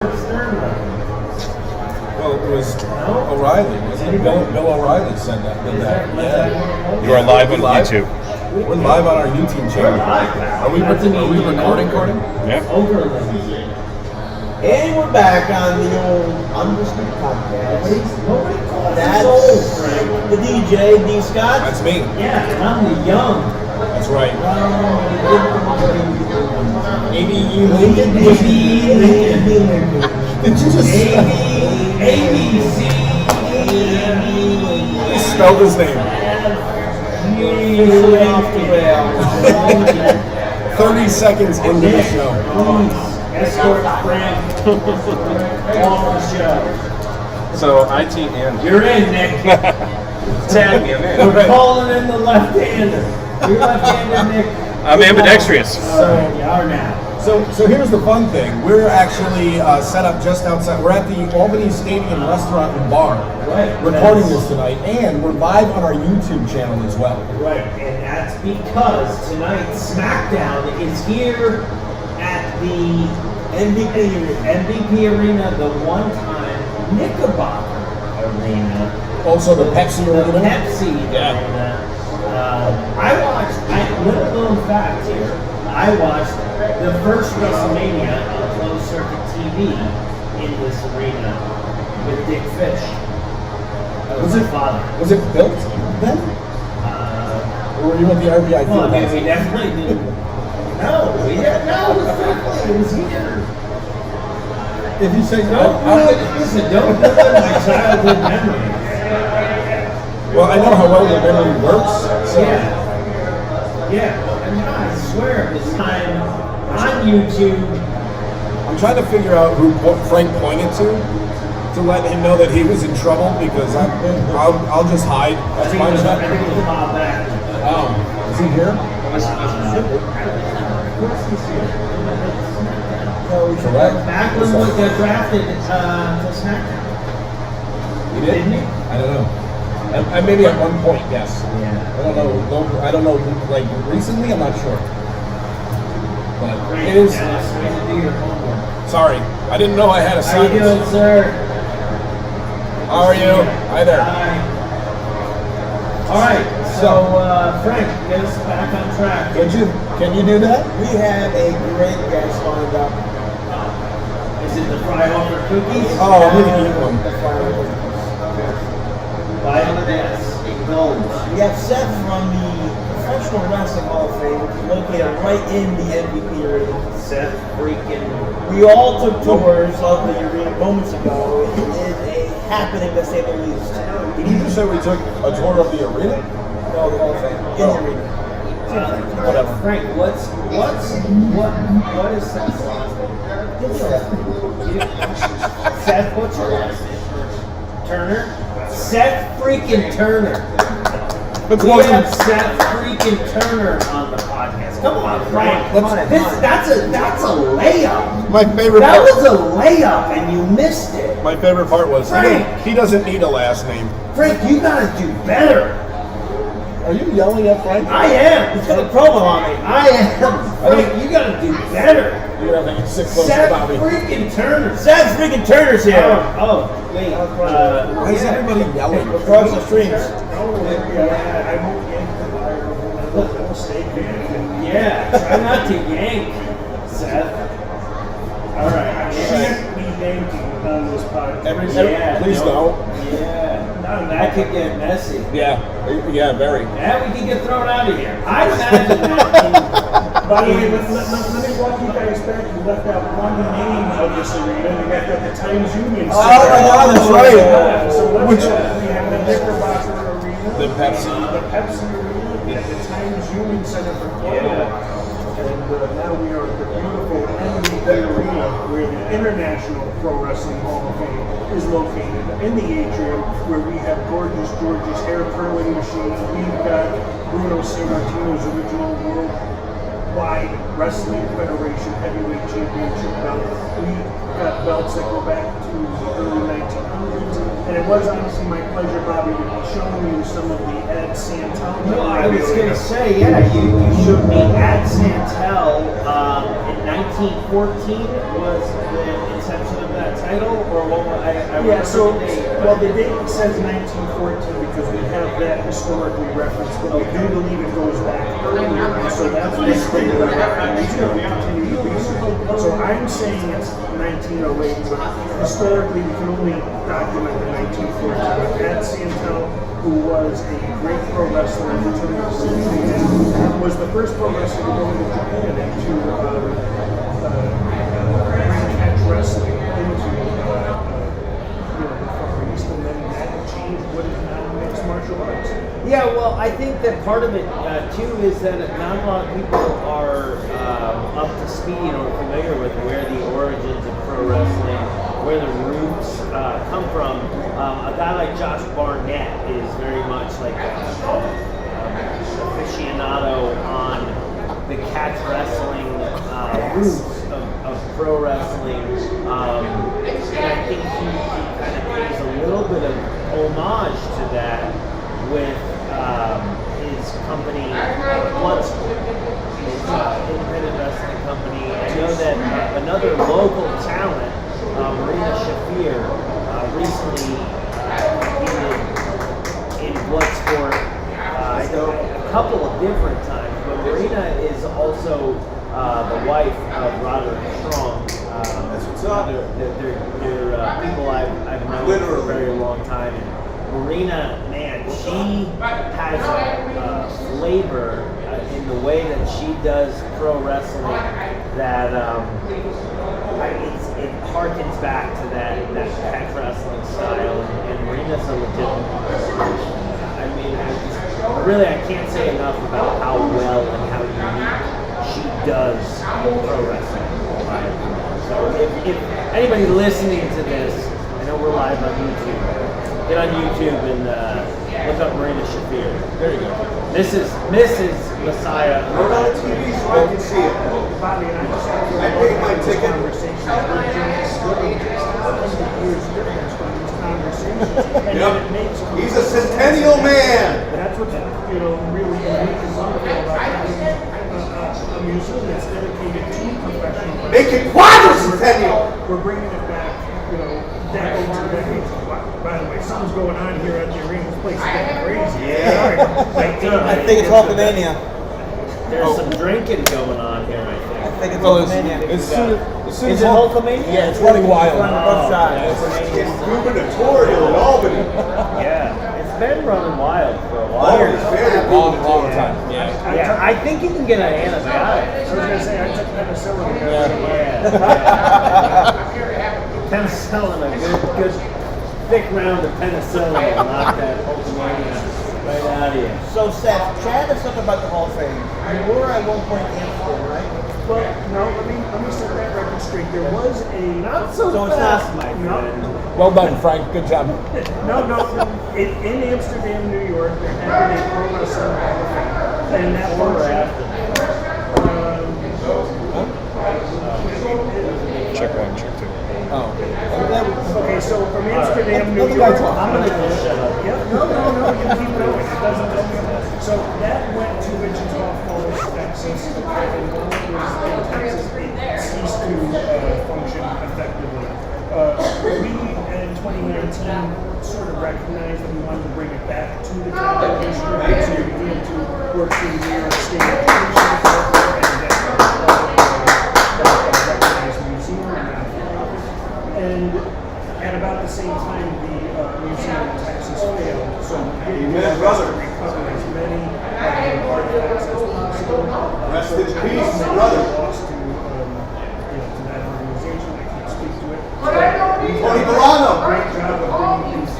Well, it was O'Reilly, wasn't it? Bill O'Reilly said that. Did that. Yeah. You are live on YouTube. We're live on our YouTube channel. Are we recording? Yeah. And we're back on the old Undisputed Podcast. That's the DJ, D. Scott. That's me. Yeah, and I'm the young. That's right. A.B. Lincoln. Did you just ABC. He spelled his name. Off the rails. 30 seconds into the show. Escort Frank off the show. So IT and You're in, Nick. tag me, I'm in. We're calling in the left-hander. You're left-handed, Nick. I'm ambidextrous. So you are now. So here's the fun thing. We're actually set up just outside. We're at the Albany Stadium Restaurant and Bar, recording this tonight, and we're live on our YouTube channel as well. Right, and that's because tonight's Smackdown is here at the MVP Arena, the one-time Knickerbocker Arena. Also the Pepsi Arena. Arena. Little known fact here, I watched the first WrestleMania on closed circuit TV in this arena with Dick Fish. Was it father? Was it built then? Or were you at the RBI Well, field? I mean, we definitely didn't. No, it was here. If you say no, Listen, don't ruin my childhood memories. well, I know how well your memory works. So. Yeah. I mean, I swear this time on YouTube. I'm trying to figure out who Frank pointed to let him know that he was in trouble because I'll just hide. That's my job. I think it was Bob Back. Is he here? Correct. Backlund was drafted to SmackDown. He did? Didn't he? I don't know. And maybe at one point, yes. Yeah. I don't know. Like recently, I'm not sure. But it is. Do your homework. Sorry, I didn't know I had a How you sentence. doing, sir? How are you? Hi there. Hi. All right. So, Frank, get us back on track. Can you do that? We have a great guest lined up. Is it the Fryhofer cookies? Oh, I'm gonna eat one. The Fryhofer cookies. Yes. We have Seth from the Professional Wrestling Hall of Fame, which is located right in the MVP arena. Seth freaking. We all took tours of the arena moments ago. It is a happening to say the least. Did you just say we took a tour of the arena? No, the Hall of Fame. In the arena. Whatever. Frank, what is Seth's last name? Seth, what's your last name? Turner? Seth freaking Turner. We have Seth freaking Turner on the podcast. Come on, Frank. That's a layup. My favorite That part. was a layup, and you missed it. My favorite part was Frank. he doesn't need a last name. Frank, you gotta do better. Are you yelling at Frank? I am. He's got a promo on me. I am. Frank, you gotta do better. You're gonna have to sit close Seth about me. freaking Turner. Seth freaking Turner's here. Wait. Why is everybody yelling? Across the streams. Yeah, try not to yank, Seth. All right. I can't be yanking on this podcast. Please don't. Yeah. That could get messy. Yeah, very. Yeah, we could get thrown out of here. I imagine that. By the way, let me walk you guys back. You left out one name of this arena. You left out the Times Union Center. Oh my God, that's right. So Which we have the Knickerbocker Arena. The Pepsi. The Pepsi Arena. We have the Times Union Center for Florida. And now we are at the beautiful MVP Arena, where the International Pro Wrestling Hall of Fame is located in the atrium, where we have gorgeous George's hair curling machine. We've got Bruno Sammartino's original Worldwide Wrestling Federation Heavyweight Championship belt. We've got belts that go back to the early 1900s. And it was honestly my pleasure, Bobby, to be showing you some of the Ed Santel. No, I was going to say, yeah, you showed me Ad Santel in 1914 was the inception of that title, or what? Yeah, so, well, the date says 1914 because we have that historically referenced, but we do believe it goes back earlier, and so that's basically the reference to continue to be so. So I'm saying it's 1908, but historically we can only document the 1914. But Ed Santel, who was a great pro wrestler in the turn of the century, and was the first pro wrestler to go into Japan and to bring catch wrestling into Far East, and then that changed what is now mixed martial arts. Yeah, well, I think that part of it too is that not a lot of people are up to speed or familiar with where the origins of pro wrestling, where the roots come from. A guy like Josh Barnett is very much like an aficionado on the catch wrestling roots of pro wrestling, and I think he kind of pays a little bit of homage to that with his company, Bloodsport, his independent wrestling company. I know that another local talent, Marina Shafir, recently competed in Bloodsport. I know a couple of different times, but Marina is also the wife of Roderick Strong. That's what's up. They're people I've known for a very long time. And Marina, man, she has a flavor in the way that she does pro wrestling that it harkens back to that catch wrestling style. And Marina's a legitimate. I mean, I can't say enough about how well and how unique she does pro wrestling. So if anybody listening to this, I know we're live on YouTube. Get on YouTube and look up Marina Shafir. There you go. Mrs. Messiah. We're on TV so I can see it. Bobby and I paid my ticket. He's a centennial man. That's what's really unique and wonderful about having a museum that's dedicated to professional. Make it quadricentennial. We're bringing it back, decades and decades. By the way, something's going on here at the arena. This place is getting crazy. Yeah. I think it's Hulkamania. There's some drinking going on here, I think. I think it's Well, Hulkamania. as soon Is as it Hulkamania? Yeah, it's running wild. Both sides. It's gubernatorial in Albany. Yeah, it's been running wild for a while. Always very Long time. Yeah. Yeah, I think you can get an antibiotic. I was going to say, I took penicillin. Penicillin, a good thick round of penicillin will knock that Hulkamania right out of you. So, Seth, chat us up about the Hall of Fame. You were at one point Amsterdam, right? Well, no, let me set that record straight. There was a Not so So it's fast, not- my no. friend. Well done, Frank. Good job. in Amsterdam, New York, there had been a pro wrestling Hall of Fame, and that Before or was after? Check one, check two. Oh. okay. So from Amsterdam, New Let the York. guy talk. I'm gonna just shut up. Yep. No. You keep going. It doesn't tell me. So that went to Wichita Falls, Texas, and while it was in Texas, it ceased to function effectively. We in 2019 sort of recognized that we wanted to bring it back to the capital district, and so we began to work through the New York State Education Department and get recognized museum and nonprofit. And at about the same time, the museum in Texas failed, so we did brother. recover as many artifacts as possible. Rest in peace, Many brother. lost to that organization. I can't speak to it. Tony Milano. Great job of bringing these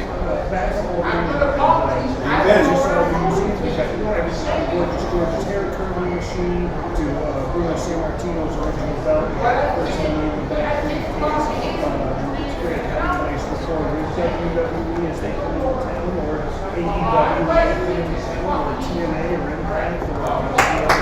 back to just saw the museum. We've got everything from George's hair curling machine to Bruno Sammartino's original belt. First time we went back to it's great having a nice report with WWE as they come into town, or AEW or TNA or Impact, or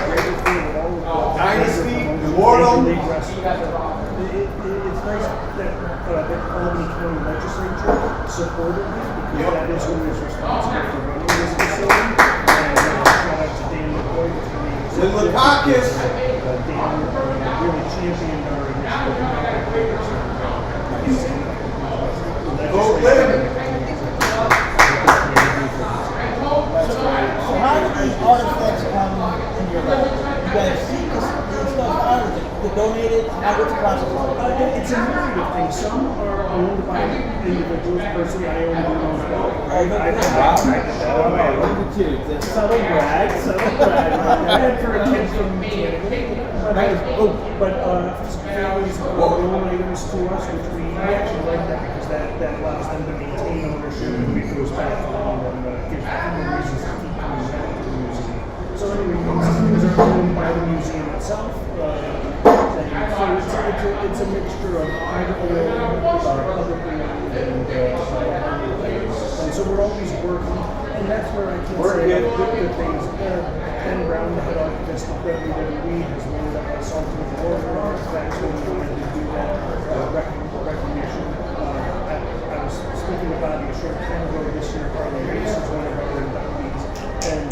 great report of all of the Dynasty, Major Immortal. League Wrestling. It's nice that the Albany County Legislature supported me because that is who is responsible for running this facility. And shout out to Dan McCoy, who's the executive. Dan really championed our initiative. Vote Lynn. So how do these artifacts come in your life? You guys see this stuff out? Is it donated? What's the process? It's a myriad of things. Some are owned by individuals. Personally, I own one of them. The subtle brag. And for a kid from Canada. But families own items to us, which we actually like that because that allows them to maintain ownership and it goes back to them and gives people reasons to keep coming back to the museum. So anyway, some things are owned by the museum itself. So it's a mixture of privately owned, publicly owned, and so we're always working. And that's where I can say good things. Ben Brown, the head archivist of WWE, has named up a Sultan of Warrior artifacts when we wanted to do that recognition. I was speaking about it a short time ago this year. Harley Race is one of our inductees. And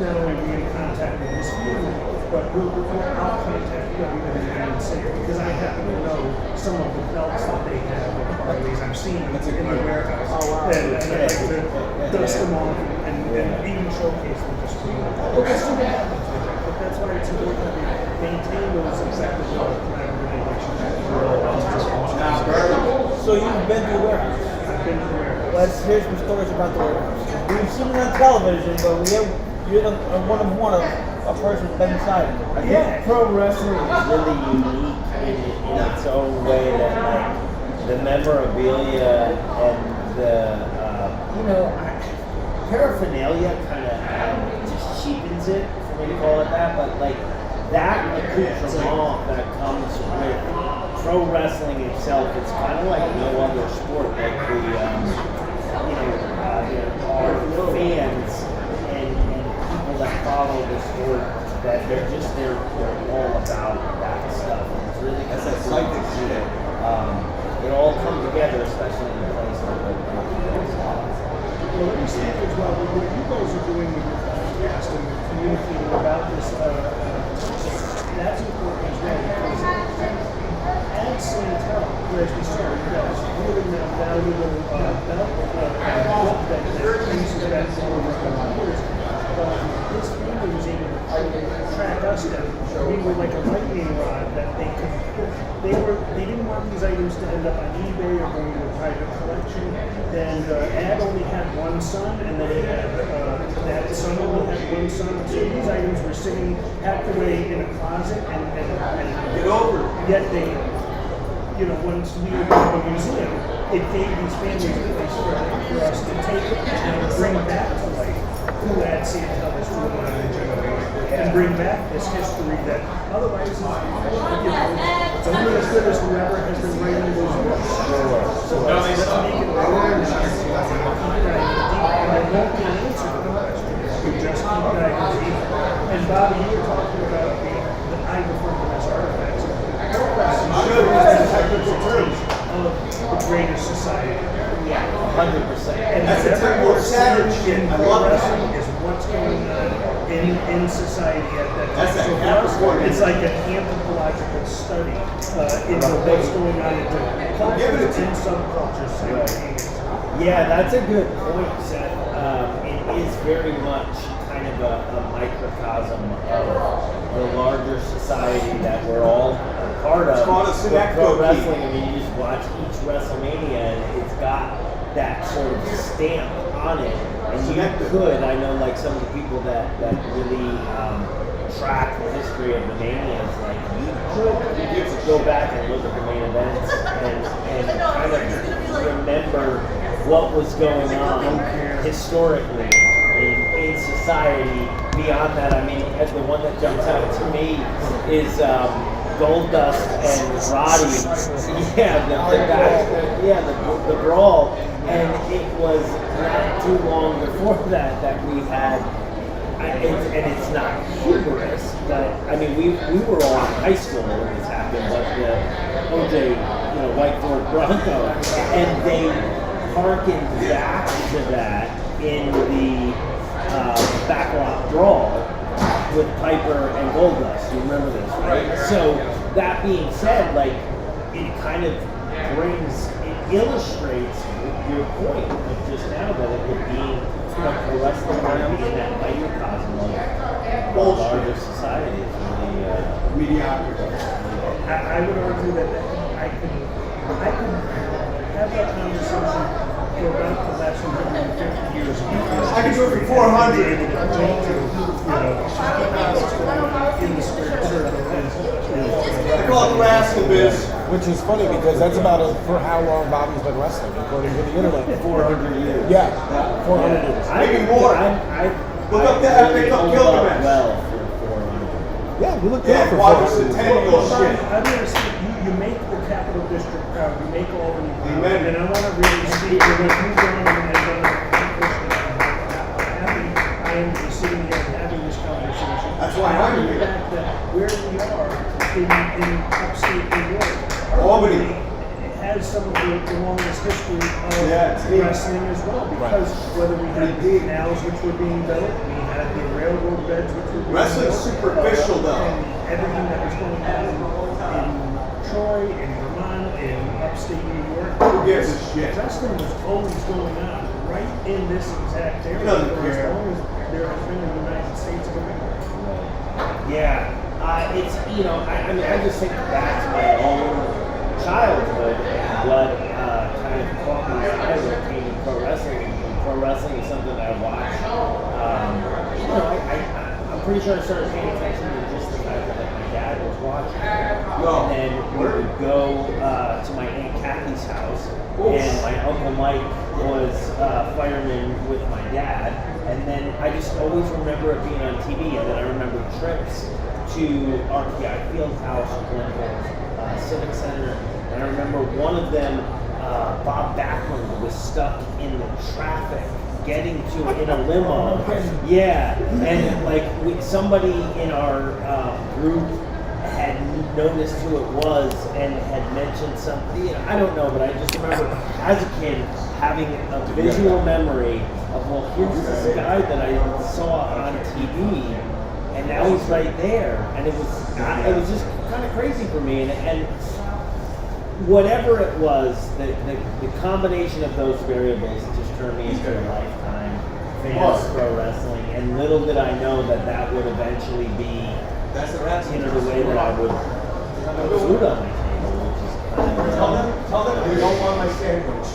not only are we in contact with his family, but I'll contact WWE and say, because I happen to know some of the belts that they have of Harleys. I've seen them in the warehouse. And I like to dust them off and even showcase them just for you. But that's why it's important to maintain those exactly collaborative relationships. So you've been to the warehouse. I've been to the warehouse. Let's hear some stories about the warehouse. We've seen it on television, but you're one of a person who's been inside it. I think pro wrestling is really unique in its own way that like the memorabilia and the paraphernalia kind of just cheapens it for me to call it that, but like that accoutrement that comes with pro wrestling itself, it's kind of like no other sport. Like our fans and people that follow the sport, that they're all about that stuff. And it's really kind of cool to see it. It all come together, especially in a place like Well, let me say as well, what you guys are doing with your podcast and communicating about this, that's important as well, because as Santel, as we started, that's really that valuable belt that increases that over years. This family was able to track us down. We were like a lightning rod that they didn't want these items to end up on eBay or going to a private collection. And Ad only had one son, and then he had that son only had one son. So these items were sitting packed away in a closet, and Get over it. yet they, once we were in a museum, it gave these families a place for us to take it and bring back to life who Ad Santel is doing on the generation, and bring back this history that otherwise it's only as good as whoever has been writing those books. So let's make it rare and keep diving deep. And there won't be an answer to the question. We just keep diving deep. And Bobby, you were talking about the I refer to as artifacts. Of the greater society. 100%. And That's a every savage research in shit. I pro love wrestling that. is what's going on in society at that time. That's a So for Capricorn. us, it's like an anthropological study into what's going on into cultures and subcultures simultaneously. Yeah, that's a good point, Seth. It is very much kind of a microcosm of the larger society that we're all a part of. It's called a With synecdoche. pro wrestling, I mean, you just watch each WrestleMania and it's got that sort of stamp on it. And you could, I know like some of the people that really track the history of the Manias, like you could go back and look at the main events and kind of remember what was going on historically in society. Beyond that, I mean, the one that jumps out to me is Goldust and Roddy. The brawl. And it was not too long before that we had and it's not humorous, but I mean, we were all in high school when this happened, but the OJ, White Ford Bronco, and they harkened back to that in the backlot brawl with Piper and Goldust. You remember this, right? So that being said, like, it kind of illustrates your point of just now that it would be, pro wrestling would be in that microcosm of the larger society. Mediocrity. I would argue that I could have that conversation for about the last 150 years. I could do it for 400. In the spirit circle. I call it Rascal Biz. Which is funny because that's about for how long Bobby's been wrestling, according to the internet. 400 years. Yeah, 400 years. Maybe more. Look up the epic of Gilgamesh. Well, for 400. Yeah, we looked Yeah, at it for watch 400 the years. Centennial shit. I've never seen you make the Capital District proud. You make Albany proud. Amen. And I want to really see what you've done and done. I am sitting here having this conversation. That's why I'm here. The fact that where we are in upstate New York, Albany has some of the longest history of wrestling as well. Because whether we had the canals which were being built, we had the railroad beds which were being Wrestling's built, superficial, though. and everything that was going on in Troy, in Vermont, in upstate New York. Who gives a shit? Wrestling was always going on right in this exact area. doesn't for care. as long as there has been in the United States of America. Yeah, it's I mean, I just think back to my own childhood, what kind of caught my eye when it came to pro wrestling. And pro wrestling is something that I watched. I'm pretty sure I started paying attention to just the fact that my dad was watching, and then we would go to my Aunt Kathy's house, and my Uncle Mike was fireman with my dad, and then I just always remember it being on TV, and then I remember trips to RPI Fieldhouse, Glenville Civic Center, and I remember one of them, Bob Backlund was stuck in the traffic getting to in a limo. Yeah, and like somebody in our group had noticed who it was and had mentioned something. I don't know, but I just remember as a kid having a visual memory of, well, here's this guy that I saw on TV, and now he's right there, and it was just kind of crazy for me, and whatever it was, the combination of those variables just turned me into a lifetime fan of pro wrestling, and little did I know that would eventually be the way that I would put food on my table, which is kind of Tell them you don't want my sandwich.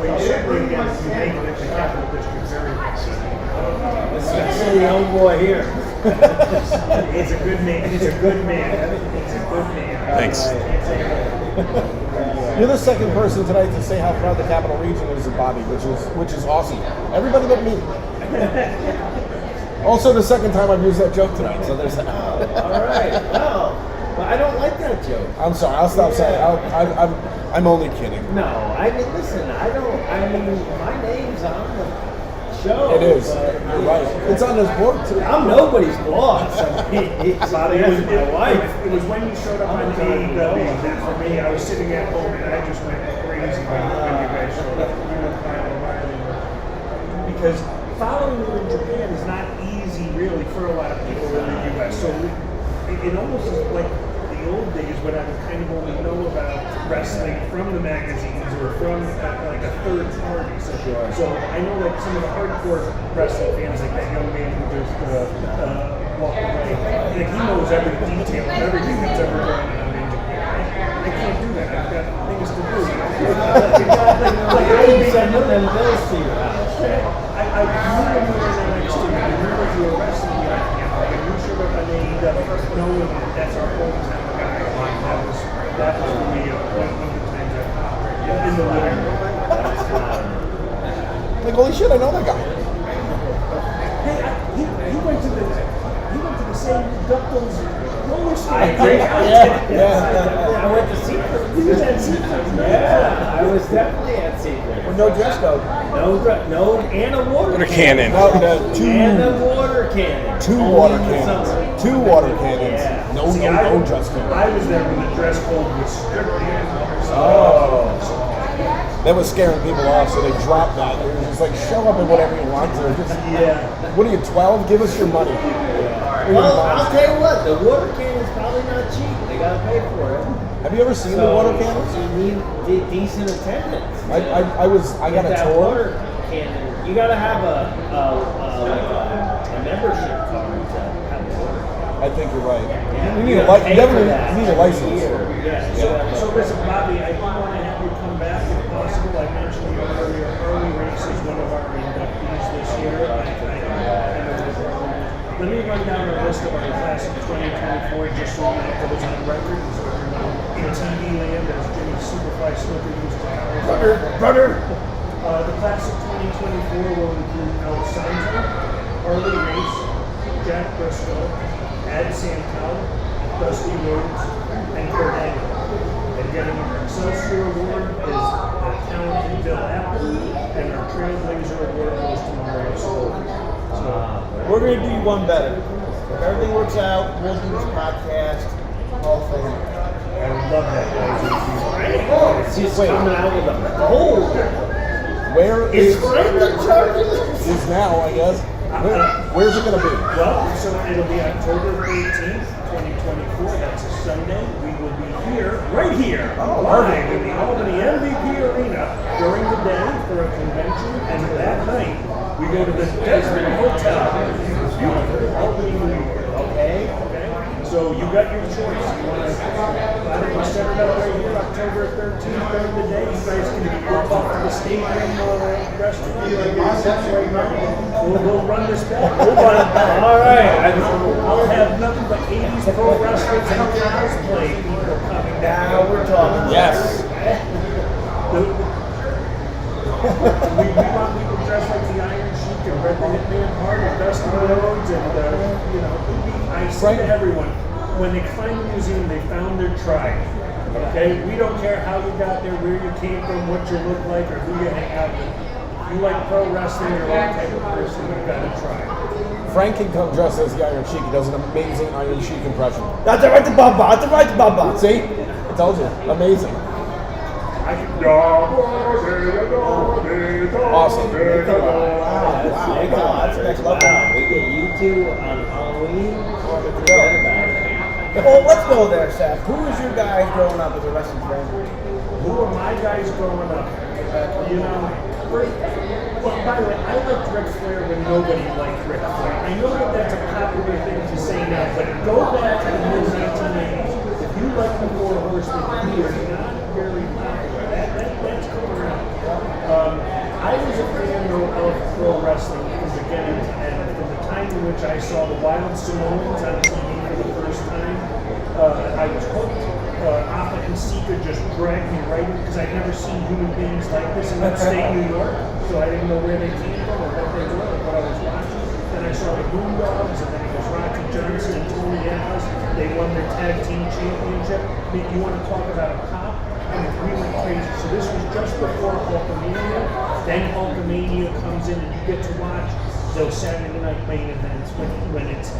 When you said bring again, you make it the Capital District very especially the old boy here. It's a good man. It's a good man. It's a good man. Thanks. You're the second person tonight to say how proud the Capital Region is of Bobby, which is awesome. Everybody but me. Also, the second time I've used that joke tonight, so there's that. All right. Well, but I don't like that joke. I'm sorry. I'll stop saying it. I'm only kidding. No, I mean, listen, my name's on the show. It is. But, You're right. It's on this board too. I'm nobody's boss. I mean, it's my wife. It was when you showed up on AEW that for me, I was sitting at home and I just went crazy when you guys showed up. Because following you in Japan is not easy, really, for a lot of people in the U.S. So it almost is like the old days when I would kind of only know about wrestling from the magazines or from like a third party. So I know like some of the hardcore wrestling fans, like that young man who just walked away, like he knows every detail of everything that's ever going on in Japan. I can't do that. I've got things to do. I keep sending them bills to your house. I knew when you were in NXT, I knew that you were wrestling the IPWHOF, and you showed up on AEW knowing that that's our hometown guy. That was for me one of the times in the living room. Like, holy shit, I know that guy. Hey, he went to the same Duckles roller I skate. think, yeah. I went to Seaford. He was at Seaford. Yeah, I was definitely at Secret. With no dress code. No, and a water cannon. No, And a water cannon. two Only water in the cannons. summer. 2 water cannons. Yeah. No dress code. I was there when the dress code was strictly That was scaring people off, so they dropped that. It was just like, show up in whatever you want to. Just, what are you, 12? Give us your money. Well, I'll tell you what, the water cannon's probably not cheap. They gotta pay for it. Have you ever seen the water cannons? You need decent attendance. I got a That tour. water cannon, you gotta have a membership card to have a water cannon. I think you're right. Yeah, You need you a gotta pay for you that need a license. Yeah. So listen, Bobby, I do want to have you come back if possible. I mentioned you earlier, Early Race is one of our inductees this year. Let me run down the list of our class of 2024 just so we know that it's on record. So in TV land, as Jimmy Superfly Snooker used to call it. Brother! The class of 2024 will include Alessandro, Harley Race, Jack Briscoe, Ed Santel, Dusty Rhodes, and Kurt Angle. And getting our Excelsior Award is the talented Bill Apple, and our Trailblazer Award goes to Mario Scofield. We're going to do you one better. If everything works out, we'll do this podcast. Hall of Fame. I would love that, guys. It's just coming out with a gold. Where is Frank the Chargers? is now, I guess. Where's it going to be? Well, so it'll be October 13th, 2024. That's a Sunday. We will be here, right here, live in the Albany MVP Arena during the day for a convention. And that night, we go to the Desmond Hotel. Beautiful Albany, New York. Okay? So you got your choice. You want to set it up right here, October 13th, during the day. You guys can walk off to the stadium restaurant. Right now. We'll run this back. We'll run it back. All right. I'll have nothing but 80s pro wrestlers and cosplay people coming down. Now we're talking. Yes. We want people dressed like the Iron Sheik and Red the Hitman Hart and Dusty Rhodes and I say to everyone, when they climb the museum, they found their tribe. Okay? We don't care how you got there, where you came from, what you look like, or who you hang out with. If you like pro wrestling or what type of person, you've got a tribe. Frank can come dressed as the Iron Sheik. He does an amazing Iron Sheik impression. That's right to Baba. That's right to Baba. See? I told you. Amazing. Awesome. Wow. That's the next level. We get you two on Halloween. Forget about it. Well, let's go there, Seth. Who was your guys growing up as a wrestling fan? Who are my guys growing up? You know, well, by the way, I liked Ric Flair when nobody liked Ric Flair. I know that that's a popular thing to say now, but go back to the mid-1980s. If you like the Four Horsemen, you are not very popular. That's going around. I was a fan of pro wrestling from the beginning to end. From the time in which I saw the Wild Samoans on TV for the first time, I was hooked. Alpha and Sika just dragged me right in because I'd never seen human beings like this in upstate New York, so I didn't know where they came from or what they were or what I was watching. Then I saw the Boondogs, and then it was Rocky Johnson and Tony Atlas. They won their tag team championship. You want to talk about a pop? And we went crazy. So this was just before Hulkamania. Then Hulkamania comes in, and you get to watch those Saturday night main events when it's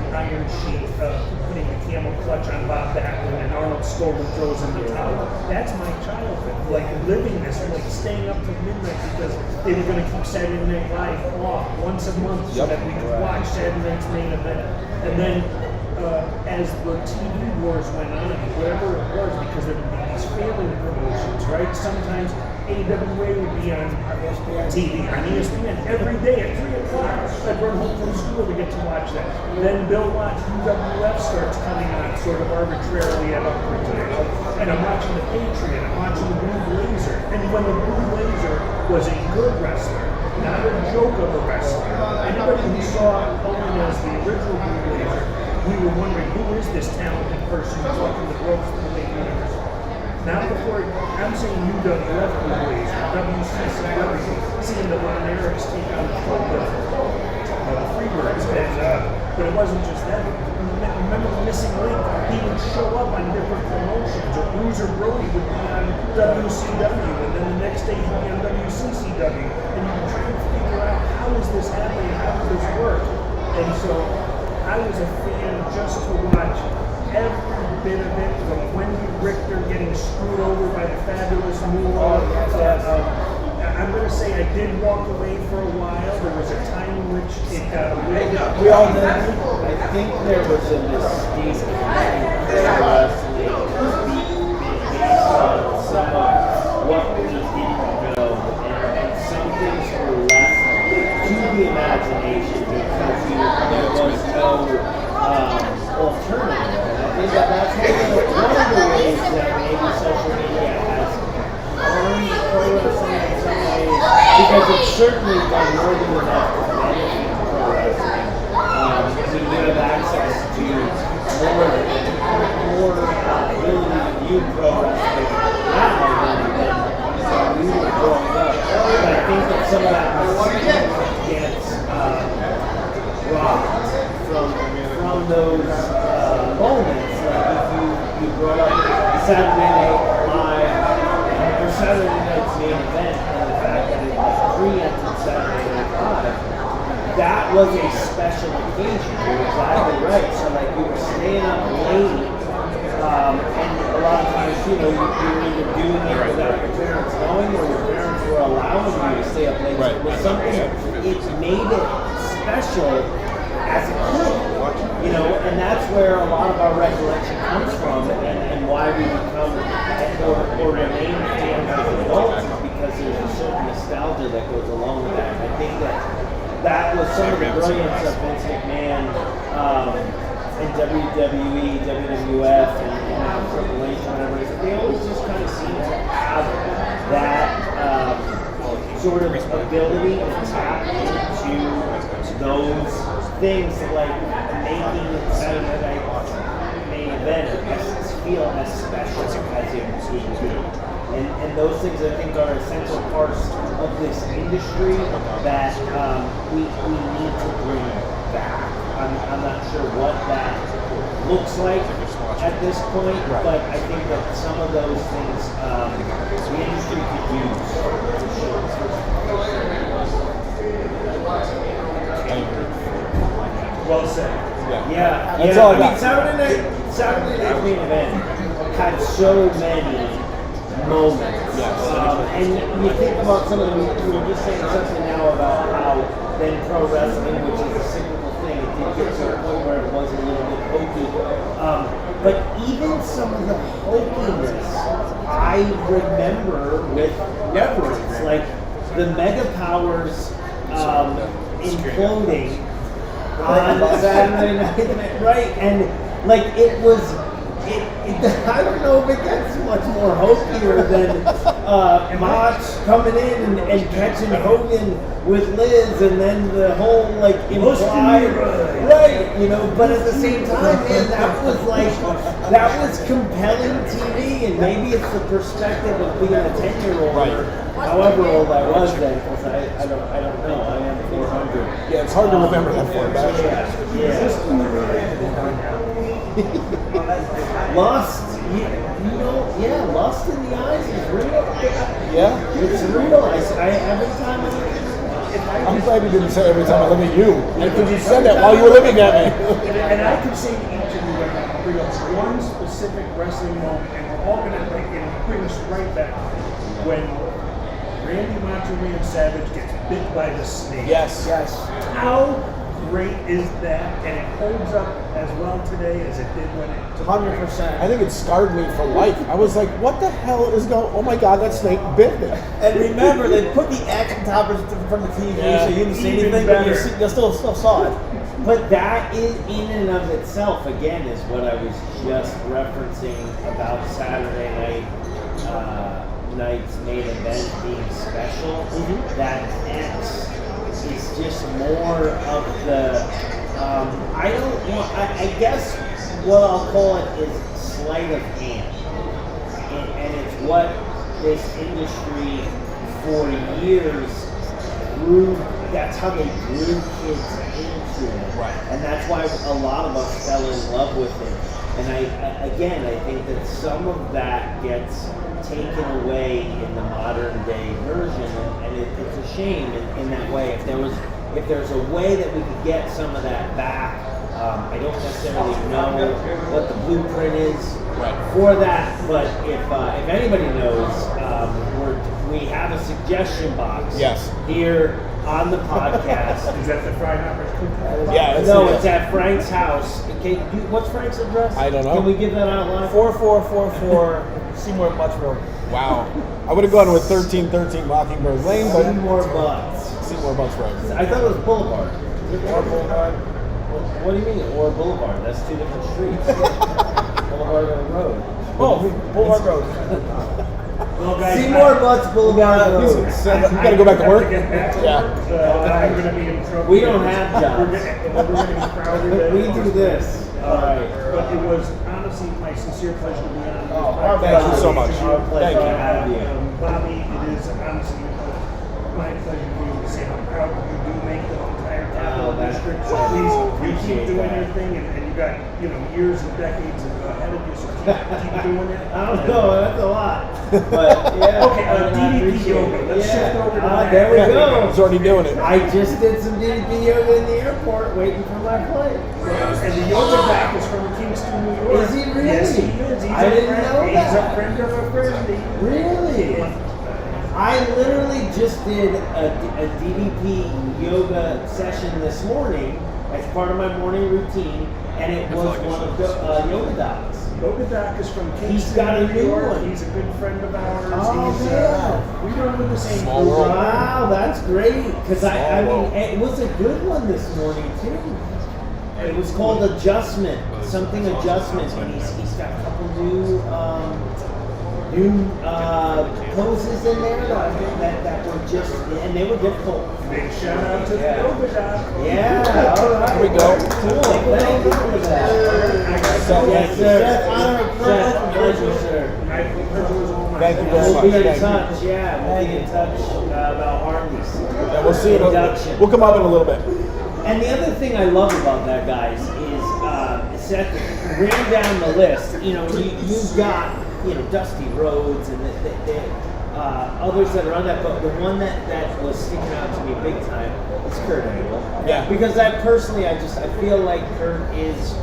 Iron Sheik putting the camel clutch on Bob Backlund and Arnold Skolnick throws in the towel. That's my childhood, like living this, like staying up till midnight because they were going to keep Saturday Night Live off once a month so that we could watch Saturday night's main event. And then as the TV wars went on, whatever it was, because there would be these failing promotions, right? Sometimes AWA would be on TV, on ESPN, every day at 3 o'clock. I'd run home from school to get to watch that. Then Bill Watts, WWF starts coming on sort of arbitrarily at upper times. And I'm watching the Patriot, I'm watching the Blue Blazer. And when the Blue Blazer was a good wrestler, not a joke of a wrestler, anybody who saw Owen as the original Blue Blazer, we were wondering, who is this talented person who's walking the ropes for the big universe? Not before, I'm saying UWF Blue Blazer, WCCW, seeing the Von Erichs take on the front with the Freebirds, but it wasn't just that. Remember the missing link? He would show up on different promotions. Or Bruiser Brody would be on WCW, and then the next day he'd be on WCCW. And you were trying to figure out how is this happening? How does this work? And so I was a fan just to watch every bit of it, from Wendy Richter getting screwed over by the fabulous Moolah. I'm going to say I did walk away for a while. There was a time in which it got a little... We all did. I think there was a mistake in wrestling based on some of what we didn't know, and some things were left to the imagination because there was no alternative. And I think that's one of the ways that maybe social media has harmed pro wrestling in some ways, because it's certainly done more than enough to benefit pro wrestling. We have access to more ability to view pro wrestling now than we were growing up. But I think that some of that gets robbed from those moments. Like if you grow up Saturday Night Live or Saturday Night's main event, and the fact that it was pre-empted Saturday Night Live, that was a special occasion. You're exactly right. So like you were staying up late, and a lot of times, you were either doing it without your parents knowing, or your parents were allowing you to stay up late. So it was something, it made it special as a kid, and that's where a lot of our recollection comes from, and why we become or remain fans as adults, is because there's a certain nostalgia that goes along with that. And I think that was some of the brilliance of Vince McMahon in WWE, WWF, and Triple H, whatever it is. They always just kind of seem to have that sort of ability to tap into those things, like making Saturday Night main event feel as special as it should be. And those things, I think, are essential parts of this industry that we need to bring back. I'm not sure what that looks like at this point, but I think that some of those things the industry could use for sure. Well said. Yeah. That's all I got. Saturday Night main event had so many moments. And you think about some of them, we were just saying something now about how then pro wrestling, which is a cyclical thing, it did get to a point where it was a little bit hokey. But even some of the hokiness, I remember with reverence, like the Mega Powers imploding on Saturday Night, right? And like it was, I don't know if it gets much more hokier than Mach coming in and catching Hogan with Liz, and then the whole like implied, right? But at the same time, man, that was compelling TV, and maybe it's the perspective of being a 10-year-old, or however old I was then, because I don't know. I am 400. Yeah, it's hard to remember that far back. Lust, lust in the eyes is real. Yeah? It's real. Every time I'm glad you didn't say every time I look at you. Because you said that while you were looking at me. And I can say to each of you right now, I'll bring up one specific wrestling moment, and we're all going to bring us right back when Randy Macho Man Savage gets bit by the snake. Yes. How great is that? And it holds up as well today as it did when it took 100%. I think it scarred me for life. I was like, what the hell is going on? Oh my God, that snake bit me. And remember, they put the action toppers from the TV, so you didn't see anything, but you still saw it. But that is, in and of itself, again, is what I was just referencing about Saturday night's main event being special. That X is just more of the, I guess what I'll call it is sleight of hand. And it's what this industry for years grew that's how they grew kids into it. Right. And that's why a lot of us fell in love with it. And I think that some of that gets taken away in the modern day version, and it's a shame in that way. If there's a way that we could get some of that back, I don't necessarily know what the blueprint is for that, but if anybody knows, we have a suggestion box here on the podcast. Is that the fried hamburger? Yeah. It's at Frank's house. What's Frank's address? I don't know. Can we give that out live? 4444 Seymour Butts Road. Wow. I would have gone with 1313 Mockingbird Lane, but Seymour Butts. Seymour Butts Road. I thought it was Boulevard. Or Boulevard. What do you mean? Or Boulevard? That's two different streets. Boulevard Road. Oh, Boulevard Road. Well, guys, Seymour Butts Boulevard Road. You gotta go back to work? Yeah. I'm going to be in trouble. We don't have jobs. We're going to be crowded. We do this. All right. But it was honestly my sincere pleasure to be on. Thank you so much. Our pleasure Thank you. to have you. Bobby, it is honestly my pleasure to be able to say how proud you do make the entire capital district. So please, you keep doing your thing, and you got years and decades ahead of you. So keep doing it. I don't know. That's a lot. But yeah. Okay, DDP yoga. Let's shift over to that. There we go. He's already doing it. I just did some DDP yoga in the airport waiting for my flight. And the yoga back is from Kingston, New York. Is he really? Yes, he is. He's I didn't know He's that. a friend of a friend. Really? I literally just did a DDP yoga session this morning as part of my morning routine, and it was one of the yoga docs. Yoga Doc is from Kingston, He's got a New new York. one. He's a good friend of ours. Oh, He's, yeah. we run with the same Small group. world. Wow, that's great. Because I Small mean, it was a good one this morning too. It was called Adjustment, something Adjustment, and he's got a couple new poses in there that were just, and they were difficult. Big shout out to the Yoga Doc. Yeah, all right. Here we go. Cool. Thank you for that. Yes, sir. Seth, honor and Seth, pleasure, sir. Thank you very We'll much. be in Thank you. touch. Yeah, we'll be in touch about Harley's. Yeah, we'll see you. Induction. We'll come up in a little bit. And the other thing I love about that, guys, is Seth ran down the list. You've got Dusty Rhodes and the others that are on that, but the one that was sticking out to me big time is Kurt Angle. Yeah. Because I feel like Kurt is.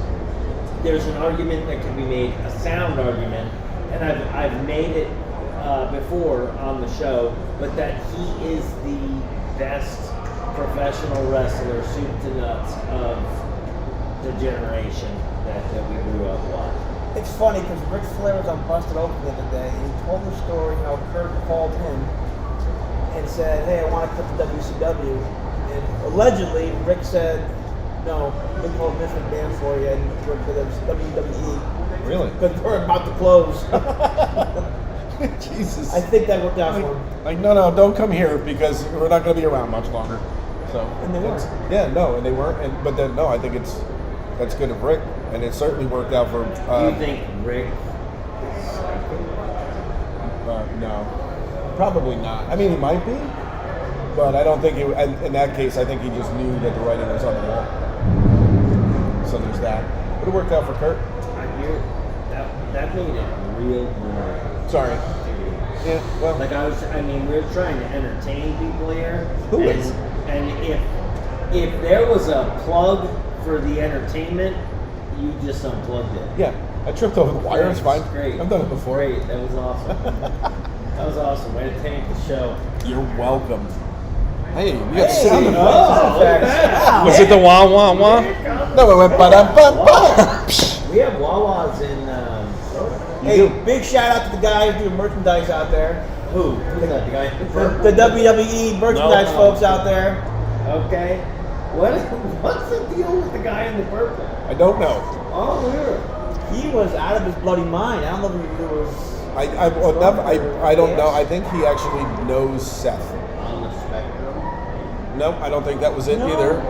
There's an argument that can be made, a sound argument, and I've made it before on the show, but that he is the best professional wrestler, soup to nuts, of the generation that we grew up watching. It's funny because Ric Flair was on Busted Open the other day, and he told the story how Kurt called him and said, "Hey, I want to cut the WCW." And allegedly, Rick said, "No, we called Vince McMahon for you and work for the WWE." Really? Because we're about to close. Jesus. I think that worked out for him. Like, no, don't come here because we're not going to be around much longer. So. And they weren't. Yeah, no, and they weren't. But then, no, I think that's good of Rick, and it certainly worked out for. Do you think Rick? No, probably not. I mean, he might be, but I don't think in that case, I think he just knew that the writing was on the wall. So there's that. But it worked out for Kurt. I hear that made it real boring. Sorry. Yeah. Well. Like we're trying to entertain people here. Who is? And if there was a plug for the entertainment, you just unplugged it. Yeah. I tripped over the wire. It's fine. Great. I've done it before. Great. That was awesome. That was awesome. Way to tank the show. You're welcome. Hey, we got sound effects. Oh, look at that. Was it the wah wah wah? No, it went ba-dum-bum-bum. We have Wawas in. Hey, big shout out to the guys doing merchandise out there. Who's that? The guy? The WWE merchandise folks out there. Okay. What's the deal with the guy in the purple? I don't know. Oh, weird. He was out of his bloody mind. I don't know if it was. I don't know. I think he actually knows Seth. On the spectrum. No, I don't think that was it either.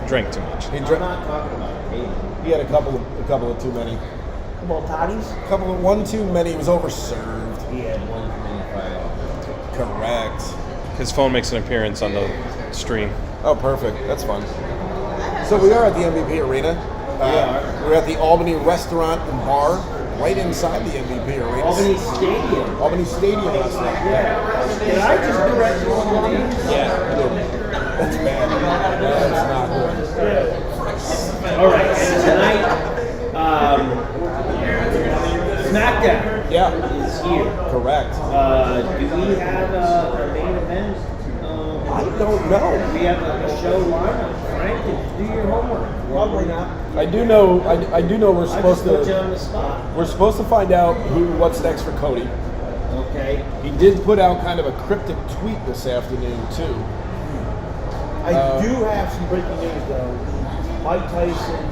Drank too much. He I'm drank. not talking about Hayden. He had a couple of too many. Come on, Toddies. One too many. He was overserved. He had one too many fire. Correct. His phone makes an appearance on the stream. Oh, perfect. That's fun. So we are at the MVP Arena. We're at the Albany Restaurant and Bar, right inside the MVP Arena. Albany Stadium. Albany Stadium Restaurant. Yeah. Did I just correct you on the name? Yeah. That's bad. That's not good. All right. And tonight, Smackdown Yeah. is here. Correct. Do we have a main event? I don't know. We have a show lineup. Frank, do your homework. Probably not. I do know. I do know we're I just supposed put you to. on the spot. We're supposed to find out what's next for Cody. Okay. He did put out kind of a cryptic tweet this afternoon too. I do have some breaking news though. The Mike Tyson,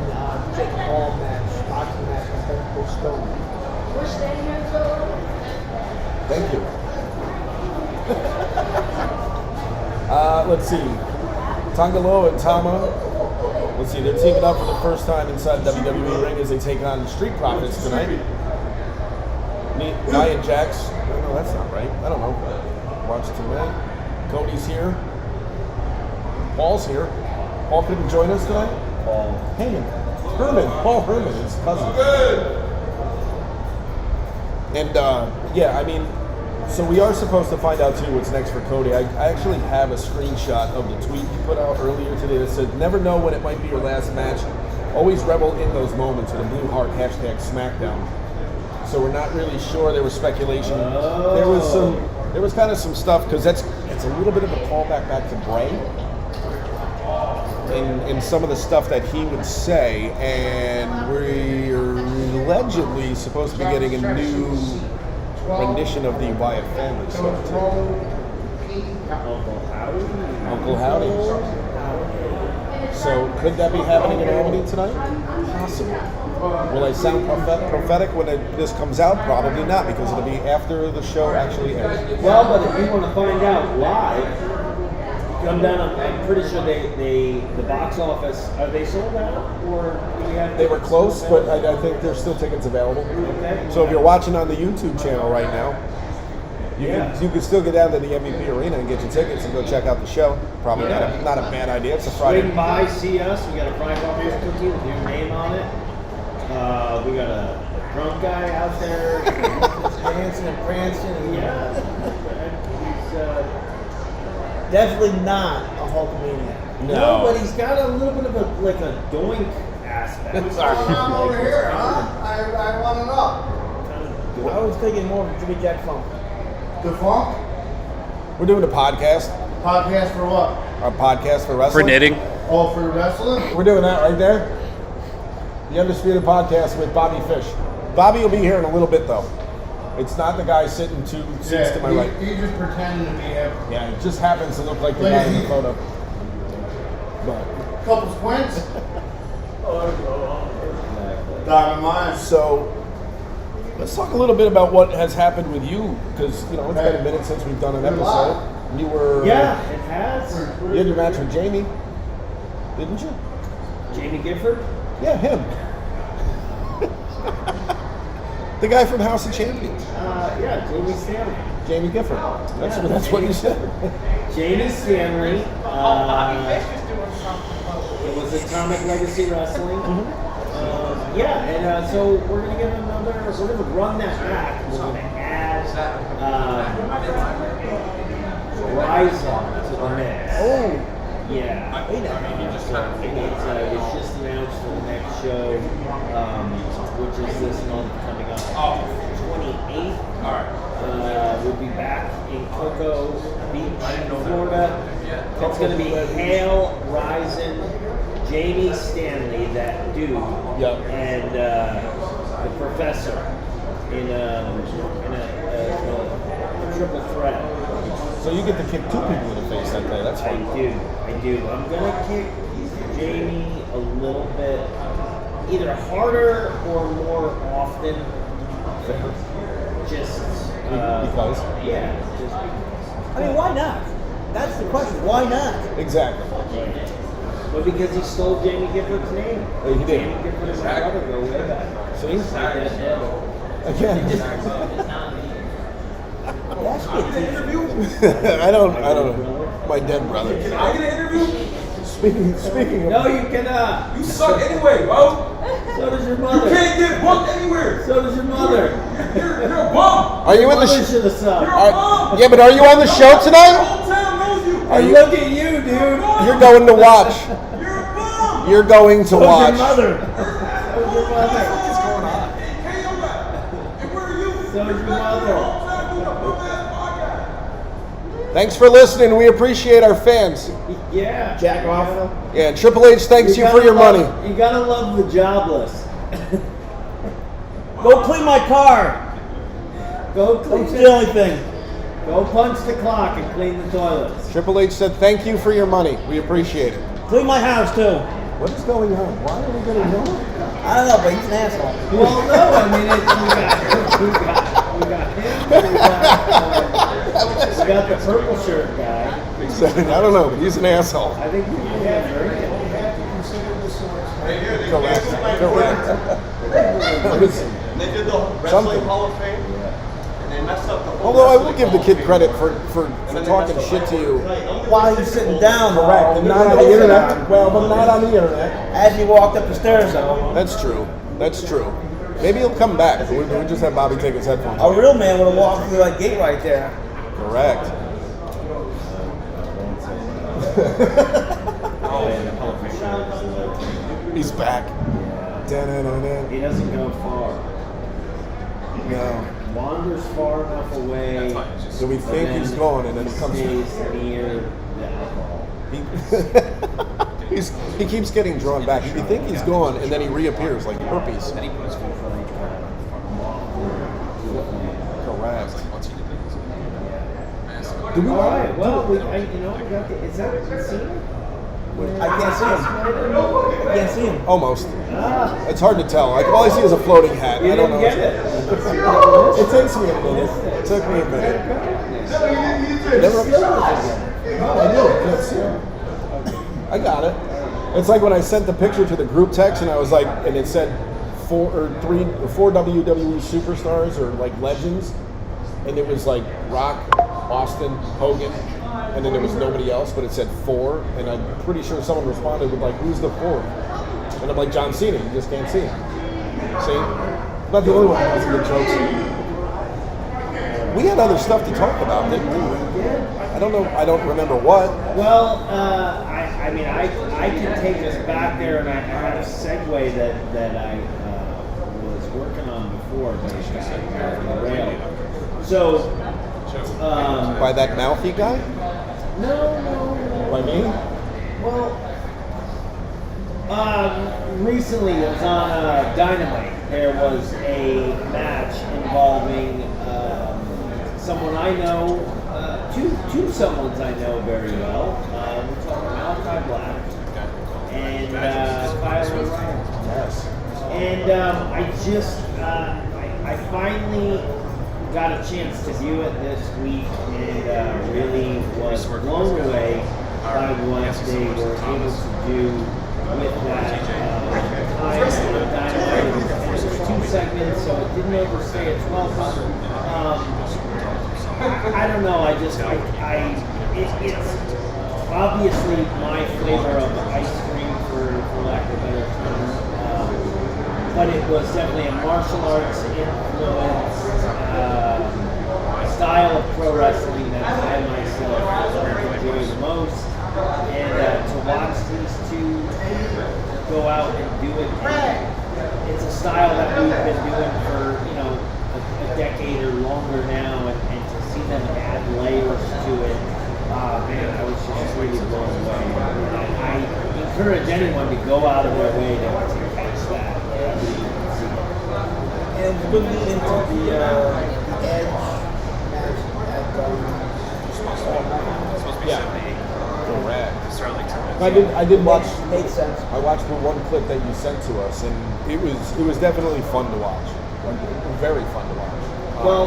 Jake Paul match, boxing match, has been postponed. Thank you. Let's see. Tangaloa and Tama. Let's see. They're teaming up for the first time inside WWE ring as they take on Street Profits tonight. Nia Jax. No, that's not right. I don't know. Watch tonight. Cody's here. Paul's here. Paul couldn't join us tonight. Paul. Paul Herman, his cousin. And yeah, I mean, so we are supposed to find out too what's next for Cody. I actually have a screenshot of the tweet he put out earlier today that said, "Never know when it might be your last match. Always revel in those moments." with a blue heart #Smackdown. So we're not really sure. There was speculation. There was kind of some stuff because it's a little bit of a callback back to Bray. In some of the stuff that he would say, and we're allegedly supposed to be getting a new rendition of the Wyatt family stuff too. Uncle Howdy. So could that be happening in Albany tonight? Possibly. Will I sound prophetic when this comes out? Probably not, because it'll be after the show actually ends. Well, but if you want to find out live, come down. I'm pretty sure the box office, are they sold out, or do we have? They were close, but I think there's still tickets available. Okay. So if you're watching on the YouTube channel right now, you can still get down to the MVP Arena and get your tickets and go check out the show. Probably not a bad idea. It's a Friday. Swing by, see us. We got a fried barbecue cookie with your name on it. We got a drunk guy out there Dancing and prancing. And Yeah. He's, definitely not a Hulkamaniac. no, but he's got a little bit of a doink aspect. What's going on over here, huh? I want to know. I was thinking more of Jimmy Jack Funk. The funk? We're doing a podcast. Podcast for what? Our podcast for wrestling. For knitting. Oh, for wrestling? We're doing that right there. The Undisputed Podcast with Bobby Fish. Bobby will be here in a little bit though. It's not the guy sitting 2 seats to my right. He just pretending to be him. Yeah, it just happens to look like the guy in the photo. But Couple squints. Dynamite. so let's talk a little bit about what has happened with you, because it's been a minute since we've done an episode. You were Yeah, it has. you had your match with Jamie, didn't you? Jamie Gifford. Yeah, him. The guy from House of Champions, Yeah, Jamie Stanley. Jamie Gifford. That's what you said. Jamie Stanley. It was Atomic Legacy Wrestling. And so we're gonna get we're gonna run that back. We're gonna add Ryzen to the mix. Oh, Yeah. It's just announced for the next show, which is this month coming up. 28th. We'll be back in Cocoa Beach, Florida. It's going to be Hale, Ryzen, Jamie Stanley, that dude, Yep. and the professor in a triple threat. So you get to kick 2 people in the face that day. That's I fun. do. I'm gonna kick Jamie a little bit, either harder or more often. Just Because? Yeah, just because. I mean, why not? That's the question. Why not? Exactly. But because he stole Jamie Gifford's name. He did. Jamie Gifford and my brother go way back. See? Yeah. Again. That's good. I don't know. My dead brother. Can I get an interview? Speaking of. No, you cannot. You suck anyway, bro. So does your You mother. can't get booked anywhere. So does your mother. You're a bum. Are you in the Mother show? should have sucked. You're a bum. Yeah, but are you on the show The tonight? whole town knows you. Are you? Look at you, dude. You're going to watch. You're a bum. You're going to Your watch. mother. What is going on? And where are you? So is your mother. Thanks for listening. We appreciate our fans. Yeah. Jack off. Yeah, Triple H thanks you for your money. You gotta love the jobless. Go clean my car. Go clean Don't steal anything. Go punch the clock and clean the toilets. Triple H said thank you for your money. We appreciate it. Clean my house too. What is going on? Why are we getting him? I don't know, but he's an asshole. Well, no, I mean, we got him. We got the purple shirt guy. I don't know, but he's an asshole. I think we have drinking. Correct. They did the Something. Wrestling Hall of Fame, and they messed up the whole. Although I will wrestling give the Hall kid of credit Fame. for talking shit to you. While he's sitting down, Correct, and not on the internet. Well, but not on the internet. As you walked up the stairs, though. That's true. That's true. Maybe he'll come back. We just have Bobby take his headphones A off. real man would have walked through that gate right there. Correct. He's back. Da-na-na-na. He doesn't go far. No. Wanders far enough away. So we think he's gone, and then he comes. Stays near the alcohol. He keeps getting drawn back. You think he's gone, and then he reappears like herpes. Correct. Do we All want? right. Well, we got the. Is that the scene? I can't see him. I can't see him. Almost. Ah, It's hard to tell. Like all I see is a floating hat. you I don't didn't know. get it. It takes me a minute. It took me a minute. Never. No, I do. I can't see him. I got it. It's like when I sent the picture to the group text, and I was like, and it said four WWE superstars or like legends, and it was like Rock, Austin, Hogan, and then there was nobody else, but it said 4, and I'm pretty sure someone responded with like, who's the 4th? And I'm like, John Cena, you just can't see him. See? I'm not the only one who has good jokes. We had other stuff to talk about, didn't we? I don't know, I don't remember what. Well, I mean, I can take us back there, and I had a segue that I was working on before, but it's got derailed. So, By that mouthy guy? no. By me? Well, recently it was on Dynamite. There was a match involving someone I know, two someones I know very well. We're talking Malakai Black and Kyle O'Reilly. Yes. And I finally got a chance to view it this week, and really was blown away by what they were able to do with that time on Dynamite. And it was 2 segments, so it didn't overstay its welcome. I don't know. It's obviously my flavor of ice cream, for lack of a better term. But it was definitely a martial arts influenced style of pro wrestling that I myself enjoy the most. And to watch these two go out and do it, it's a style that we've been doing for a decade or longer now, and to see them add layers to it, man, I was just really blown away. And I encourage anyone to go out of their way to catch that. And we're going to get into the Edge match at Correct. I did watch. Made sense. I watched the one clip that you sent to us, and it was definitely fun to watch. Very fun to watch. Well,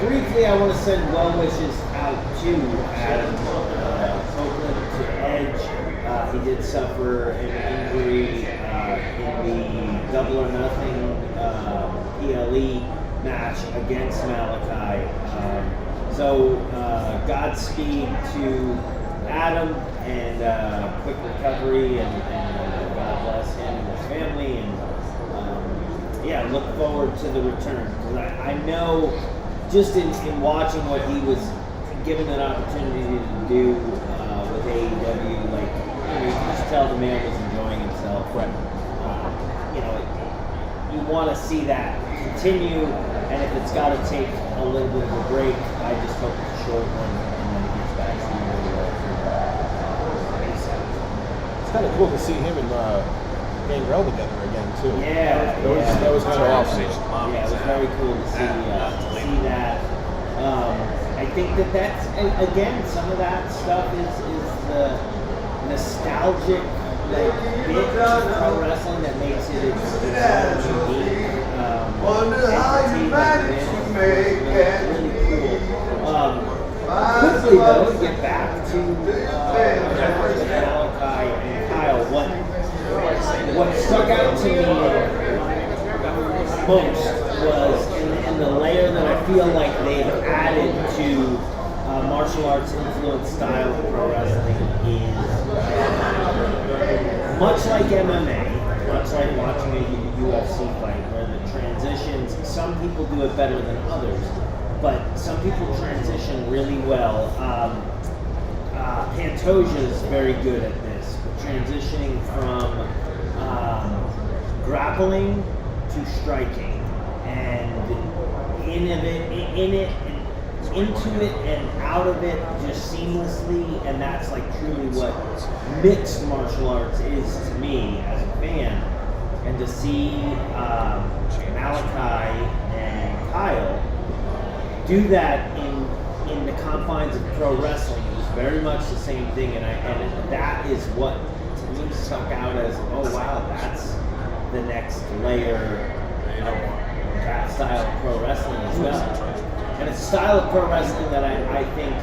briefly, I want to send well wishes out to Adam Copeland, to Edge. He did suffer an injury in the Double or Nothing PLE match against Malakai. So Godspeed to Adam, and quick recovery, and God bless him and his family, and yeah, look forward to the return. Because I know, just in watching what he was given an opportunity to do with AEW, like, you can just tell the man was enjoying himself. Right. You want to see that continue, and if it's got to take a little bit of a break, I just hope it's a short one, and then he gets back to ASAP. It's kind of cool to see him and Gangrel together again too. Yeah, That was kind of awesome. Yeah, it was very cool to see that. I think that's again, some of that stuff is the nostalgic bit of pro wrestling that makes it its own unique entity. Really cool. Quickly though, to get back to Malakai and Kyle, what stuck out to me most was in the layer that I feel like they've added to martial arts influence style of pro wrestling is much like MMA, much like watching a UFC fight, where the transitions, some people do it better than others, but some people transition really well. Pantoja is very good at this, transitioning from grappling to striking, and into it and out of it just seamlessly, and that's like truly what mixed martial arts is to me as a fan. And to see Malakai and Kyle do that in the confines of pro wrestling, it was very much the same thing, and that is what to me stuck out as, oh wow, that's the next layer of that style of pro wrestling as well. And it's a style of pro wrestling that I think,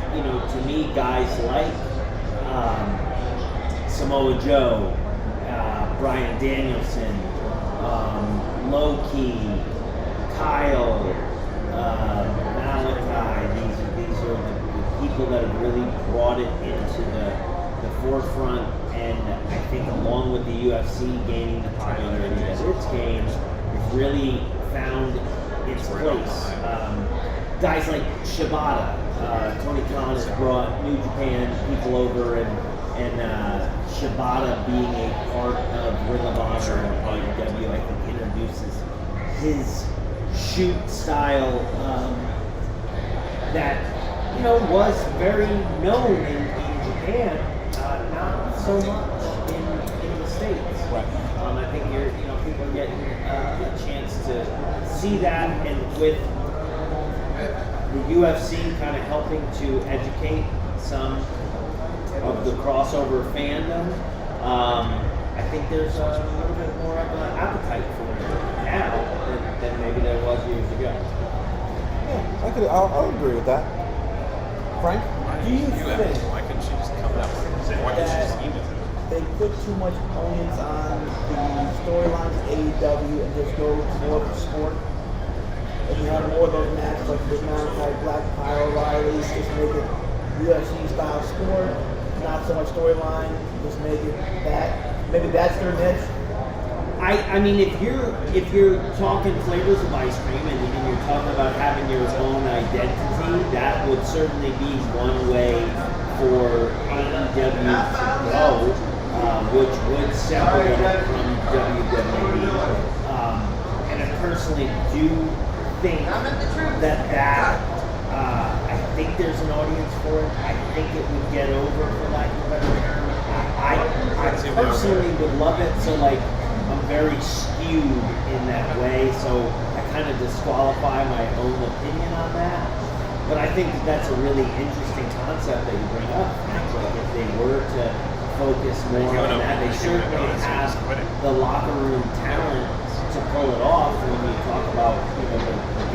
to me, guys like Samoa Joe, Bryan Danielson, Low-Key, Kyle, Malakai, these are the people that have really brought it into the forefront, and I think along with the UFC gaining the popularity that it's gained, it's really found its place. Guys like Shibata, Tony Khan has brought New Japan people over, and Shibata being a part of Ring of Honor and IPWHOF, I think introduces his shoot style that was very known in Japan, not so much in the States. Right. I think people are getting a chance to see that, and with the UFC kind of helping to educate some of the crossover fandom, I think there's a little bit more of an appetite for it now than maybe there was years ago. Yeah, I'll agree with that. Frank? Do you think Why couldn't she just come that way? Why couldn't she just email it? they put too much onus on the storylines of AEW and just go to more of the sport? And you have more of those matches like this Malakai Black, Kyle O'Reilly, just make it UFC style sport, not so much storyline, just make it that. Maybe that's their niche. I mean, if you're talking flavors of ice cream and you're talking about having your own identity, that would certainly be one way for AEW to go, which would separate it from WWE. And I personally do think that I think there's an audience for it. I think it would get over, for lack of a better term. I personally would love it, so like I'm very skewed in that way, so I kind of disqualify my own opinion on that. But I think that's a really interesting concept that you bring up. Like if they were to focus more on that, they certainly have the locker room talent to pull it off. When you talk about the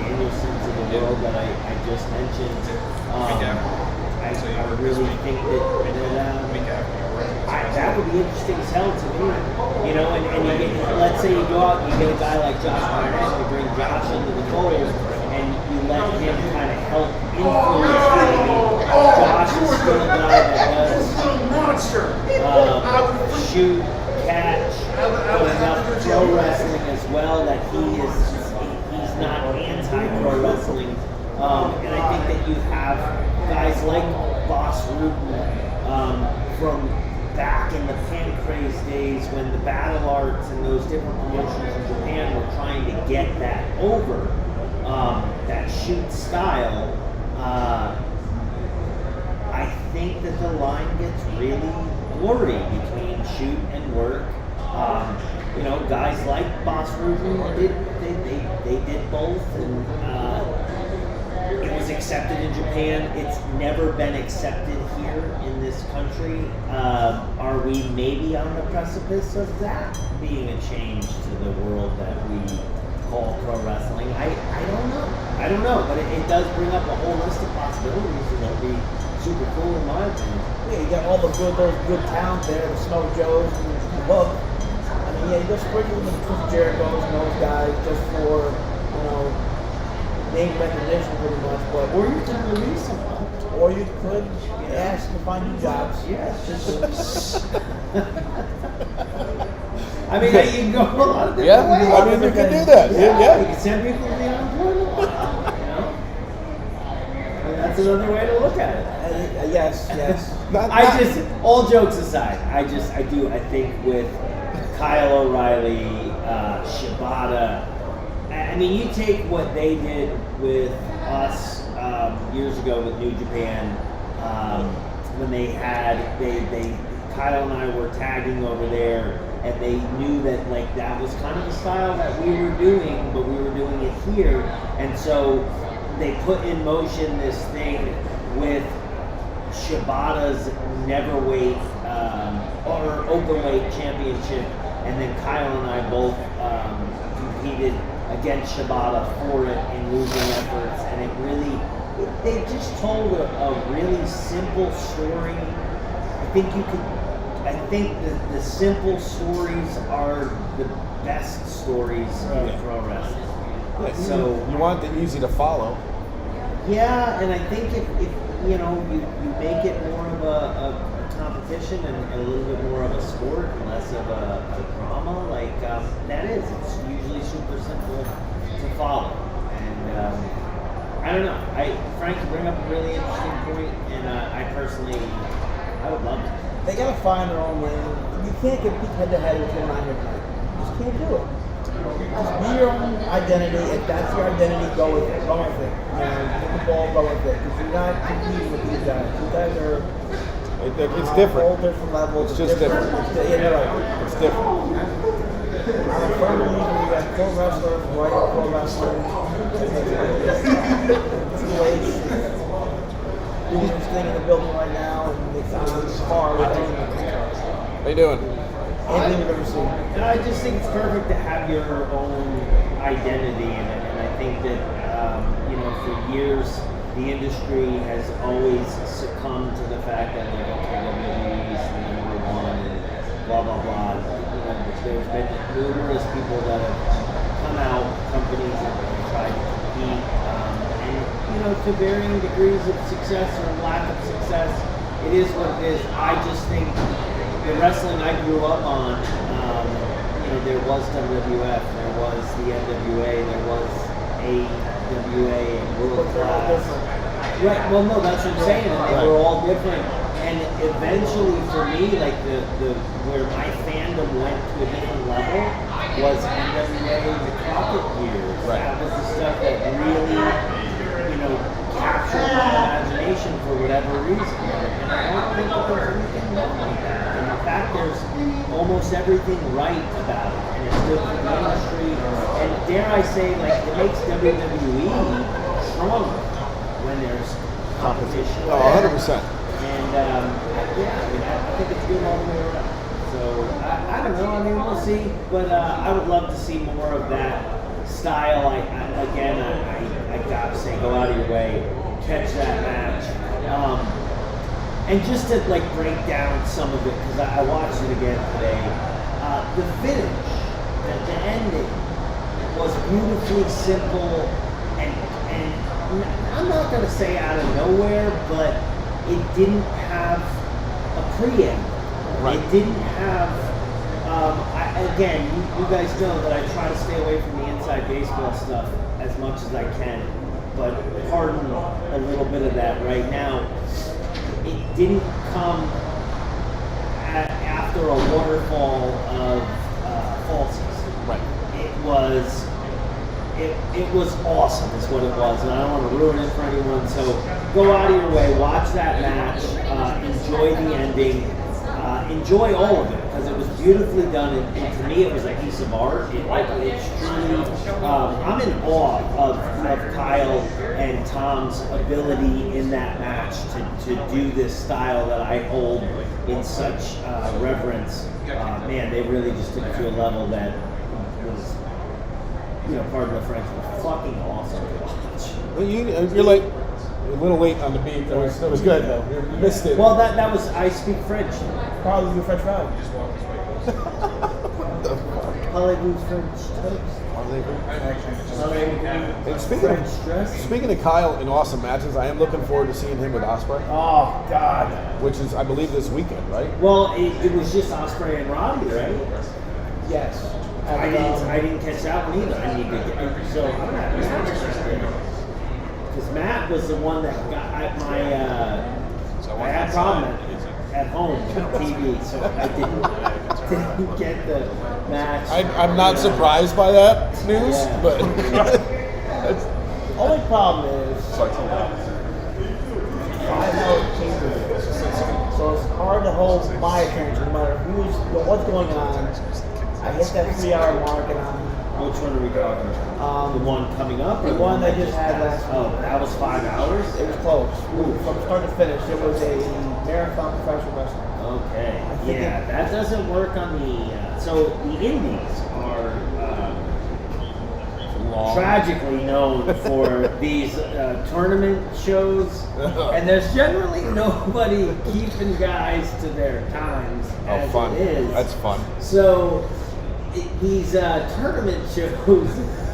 Danielsons of the world that I just mentioned, I really think that would be interesting as hell to me. And you get, let's say you go out and you get a guy like Josh Barnett, you bring Josh into the fold, and you let him kind of help influence you. Josh is still a guy that does monster. Shoot, catch, but enough pro wrestling as well that he's not anti-pro wrestling. And I think that you have guys like Boss Rutan from back in the Pancrase days when the Battle Arts and those different promotions in Japan were trying to get that over, that shoot style. I think that the line gets really blurry between shoot and work. You know, guys like Boss Rutan they did both, and it was accepted in Japan. It's never been accepted here in this country. Are we maybe on the precipice of that being a change to the world that we call pro wrestling? I don't know, but it does bring up a whole list of possibilities, and it'll be super cool in my opinion. Yeah, you got all those good talent there, the Snow Joes and the Hook. I mean, yeah, you just sprinkle them with Jericho's and those guys just for, you know, name recognition pretty much. But Or you can release them. or you could ask to find new jobs. Yes. I mean, you can go a lot of different Yeah, ways. I mean, you can do that. You Yeah. can send people to the unemployment line, you know? And that's another way to look at it. Yes. All jokes aside, I think with Kyle O'Reilly, Shibata, I mean, you take what they did with us years ago with New Japan, when Kyle and I were tagging over there, and they knew that like that was kind of the style that we were doing, but we were doing it here, and so they put in motion this thing with Shibata's neverweight or openweight championship, and then Kyle and I both competed against Shibata for it in losing efforts, and they just told a really simple story. I think the simple stories are the best stories in pro wrestling. So you want it easy to follow. yeah, and I think if you know you make it more of a competition and a little bit more of a sport and less of a drama, like it's usually super simple to follow. And I don't know. Frank, you bring up a really interesting point, and I would love to. They gotta find their own lane. You can't compete head to head with one on your night. You just can't do it. Just be your own identity. If that's your identity, go with it. Go with it. You know, get the ball, go with it. Because you're not competing with these guys. These guys are It's on different. a whole different level. It's just different. Yeah, you're right. It's different. I'm a firm believer you got pro wrestlers, white pro wrestlers. Doing this thing in the building right now, and it's on par with anything. How you doing? Anything you've ever seen. And I just think it's perfect to have your own identity in it, and I think that for years the industry has always succumbed to the fact that like WWE is the #1 and blah blah blah. There's been numerous people that have come out, companies that have tried to compete, and to varying degrees of success or lack of success. It is what it is. I just think the wrestling I grew up on, there was WWF, there was the NWA, there was AWA and World Class. Right, well no, that's what I'm saying, and they were all different. And eventually for me, like the where my fandom went to a different level was NWA and the Crockett years. Right. That was the stuff that really, captured my imagination for whatever reason. And I don't think that there's anything wrong with that. And in fact, there's almost everything right about it. And it's good for the industry. And dare I say, like, it makes WWE stronger when there's competition. Oh, 100%. And, I think it's good all the way around. So, I don't know. I mean, we'll see. But I would love to see more of that style. I gotta say, go out of your way, catch that match. And just to like break down some of it, because I watched it again today, the finish, the ending, was beautifully simple, and I'm not gonna say out of nowhere, but it didn't have a preamble. Right. It didn't have. Again, you guys know that I try to stay away from the inside baseball stuff as much as I can, but pardon a little bit of that right now. It didn't come after a waterfall of falsies. Right. It was awesome is what it was, and I don't want to ruin it for anyone, so go out of your way, watch that match, enjoy the ending, enjoy all of it, because it was beautifully done, and to me it was a piece of art. It's truly, I'm in awe of Kyle and Tom's ability in that match to do this style that I hold in such reverence. Man, they really just took it to a level that was, pardon the French, was fucking awesome to watch. Well, you're like a little late on the beat. That was good though. You missed it. Well, that was, I speak French. Probably the French fry. Parlez-vous French toast? And French dress? speaking of Kyle in awesome matches, I am looking forward to seeing him with Ospreay, Oh God. which is, I believe, this weekend, right? Well, it was just Ospreay and Robbie, right? Yes. I didn't catch that one either. I need to get, so I'm not interested. Because Matt was the one that got I had a problem at home with TV, so I didn't get the match. I'm not surprised by that news, Yeah. but Only problem is 5-hour chamber. So it's hard to hold my attention, no matter what's going on. I hit that 3-hour mark, and I'm Which one are we talking about? The one coming up? Or the one I just had last week. Oh, that was 5 hours? It was close. From start to finish, it was a marathon professional wrestling. Okay. think Yeah, that doesn't work on the. So the indies are tragically known for these tournament shows, and there's generally nobody keeping guys to their times as fun. it is. That's fun. So these tournament shows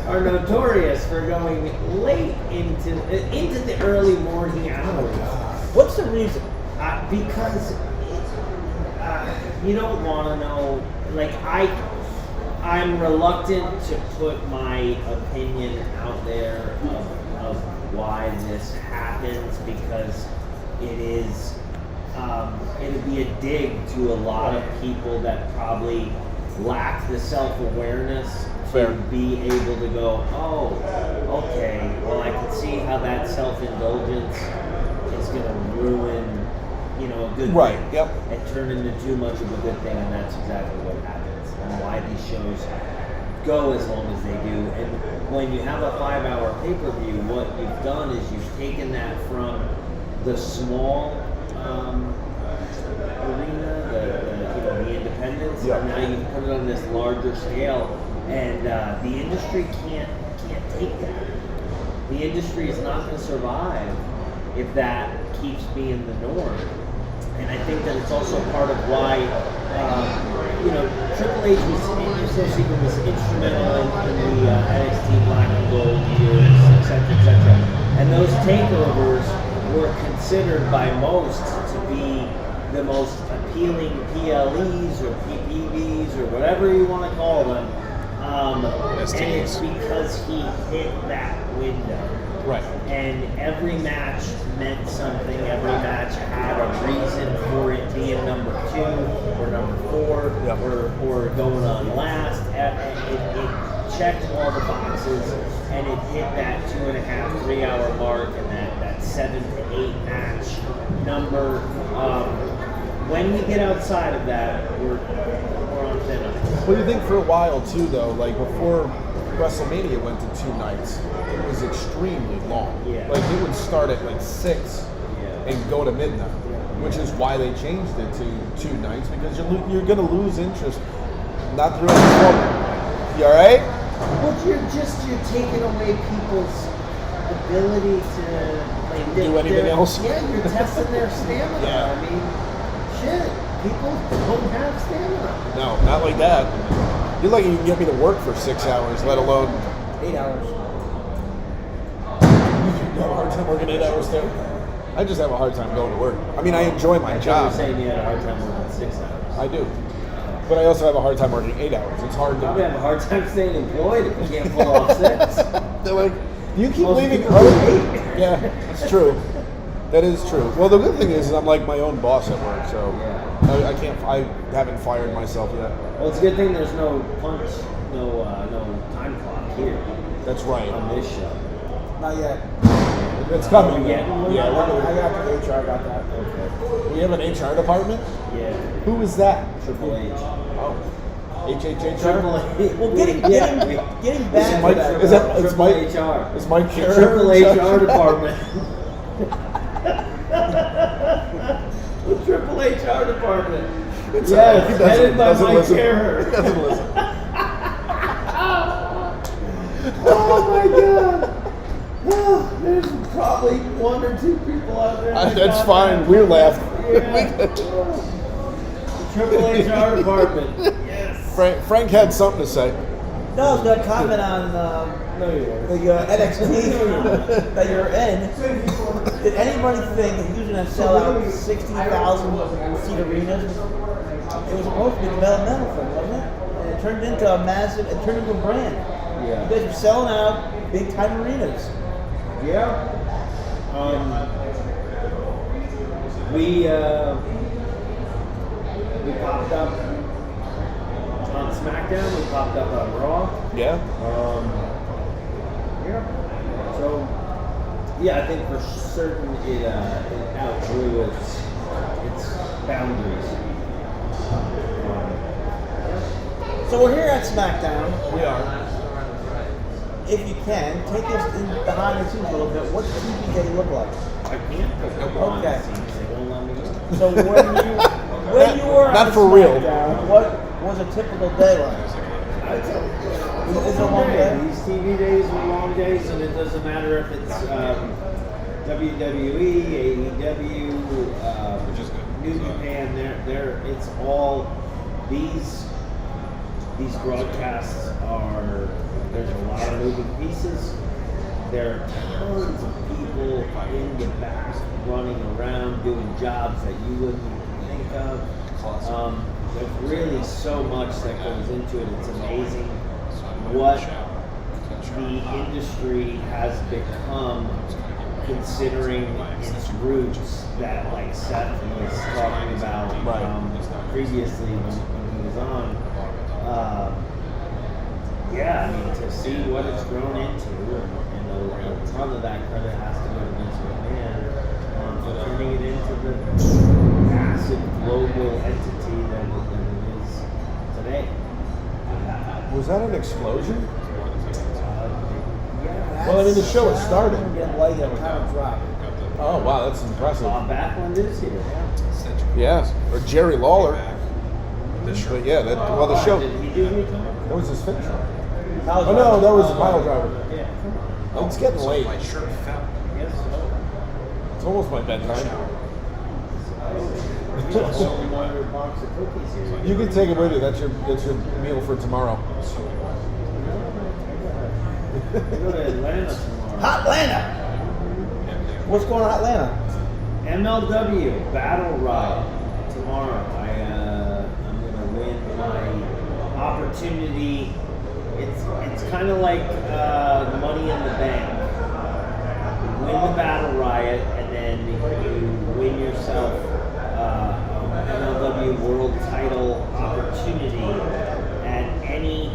are notorious for going late into the early morning hours. What's the reason? Because you don't want to know. Like I'm reluctant to put my opinion out there of why this happens, because it is it'd be a dig to a lot of people that probably lack the self-awareness Fair. to be able to go, oh, okay, well, I can see how that self-indulgence is going to ruin, a good Right, thing. yep. And turn into too much of a good thing, and that's exactly what happens, and why these shows go as long as they do. And when you have a 5-hour pay-per-view, what you've done is you've taken that from the small arena, the independents, Yeah. and now you put it on this larger scale, and the industry can't take that. The industry is not going to survive if that keeps being the norm. And I think that it's also part of why, Triple H was instrumental in the NXT Black and Gold years, etc., etc. And those takeovers were considered by most to be the most appealing PLEs or PPVs or whatever you want to call them. And it's because he hit that window. right. And every match meant something. Every match had a reason for it being number 2 or number 4 Yep. or going on last. It checked all the boxes, and it hit that 2.5, 3-hour mark, and that 7 to 8 match number. When we get outside of that, we're on thin ice. What do you think for a while too, though? Like before WrestleMania went to 2 nights, it was extremely long. Yeah. Like it would start at like 6 Yeah. and go to midnight, which is why they changed it to 2 nights, because you're going to lose interest. Not through any. You all right? Well, you're taking away people's ability to like, Do anything else? Yeah, you're testing their stamina. Yeah. I mean, shit, people don't have stamina. No, not like that. You're lucky you can get me to work for 6 hours, let alone 8 hours. you have a hard time working 8 hours too. I just have a hard time going to work. I mean, I enjoy my job. You're saying you had a hard time working 6 hours. I do. But I also have a hard time working 8 hours. It's hard to. Probably have a hard time staying employed if you can't pull off 6. They're like, you keep Most leaving people early. do 8. Yeah, it's true. That is true. Well, the good thing is I'm like my own boss at work, so Yeah. I haven't fired myself yet. Well, it's a good thing there's no punch, no time clock here That's right. on this show. Not yet. It's coming. Yeah. Yeah, I got the HR, got that. Okay. we have an HR department. Yeah. Who is that? Triple H. Oh, HHHR. Triple H. Well, getting back Mike, to that. is that it's Triple Mike? HR. Is Mike The Carey? Triple HR department. The Triple HR department. It's Yes, he doesn't- headed by doesn't Mike listen. Carey. He doesn't listen. Oh my god. There's probably 1 or 2 people out there. that That's got fine. that. We're laughing. Yeah. The Triple HR department. Yes. Frank had something to say. No, I was going to comment on No, you weren't. the NXT that you're in. Did anybody think that he was going to sell out 60,000 seat arenas? It was supposed to be a developmental thing, wasn't it? And it turned into a massive, it turned into a brand. Yeah. You guys are selling out big time arenas. Yeah. We popped up on SmackDown. We popped up on Raw. Yeah. Yeah. So, yeah, I think for certain it outgrew its boundaries. So we're here at SmackDown. We are. If you can, take us in behind the scenes a little bit. What does TV day look like? I can't because they're behind Okay. the scenes. They won't let me in. So when you were Not on for real. SmackDown, what was a typical day like? Is it a long day? These TV days are long days, and it doesn't matter if it's WWE, AEW, New Japan. It's all these broadcasts are. There's a lot of moving pieces. There are tons of people in the back running around doing jobs that you wouldn't even think of. There's really so much that goes into it. It's amazing what the industry has become, considering its roots that, like Seth was talking about previously when he was on. Yeah, I mean, to see what it's grown into, and a ton of that credit has to go to Vince McMahon for turning it into the massive global entity that it is today. Was that an explosion? Yeah. Well, I mean, the show has started. Get light and time drop. Oh wow, that's impressive. Bob Backlund is here. Yeah, or Jerry Lawler. But yeah, the show. Did he do anything? That was his finisher. Oh no, that was a pile driver. Yeah. It's getting late. My shirt fell. Yes. So. It's almost my bedtime. You also another box of cookies here. You can take it with you. That's your meal for tomorrow. We go to Atlanta tomorrow. Atlanta. What's going on in Atlanta? MLW Battle Riot tomorrow. I'm gonna win my opportunity. It's kind of like Money in the Bank. You win the Battle Riot, and then you win yourself MLW World Title opportunity at any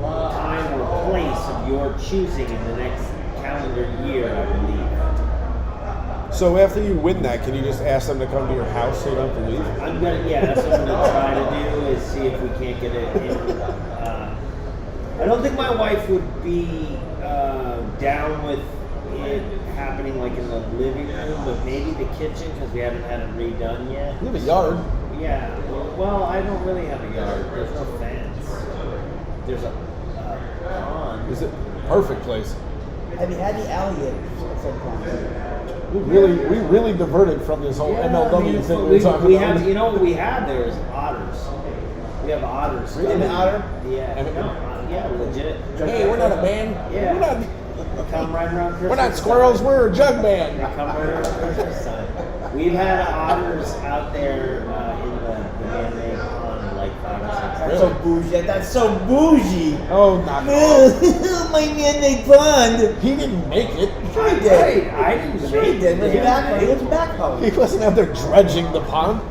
time or place of your choosing in the next calendar year, I believe. So after you win that, can you just ask them to come to your house so you don't have to leave? That's what I'm gonna try to do, is see if we can't get it in. I don't think my wife would be down with it happening like in the living room, but maybe the kitchen, because we haven't had it redone yet. You have a yard. Yeah. Well, I don't really have a yard. There's no fence. There's a pond. Is it perfect place? Have you had the alligators at some point? We really diverted from this whole MLW thing we were talking we about. have, you know what we have there is otters. We have otters. Really? An otter? Yeah. Yeah, legit. Hey, we're not a band. Yeah. We're not. They come right around Christmas. We're not squirrels. time. We're a jug They band. come right around Christmas time. We've had otters out there in the man-made pond like 5 or 6 That's days. so bougie. That's so bougie. Oh, knock it off. My man-made pond. He didn't make it. Sure he did. I didn't Sure he did. He was back home. He wasn't out there dredging the pond.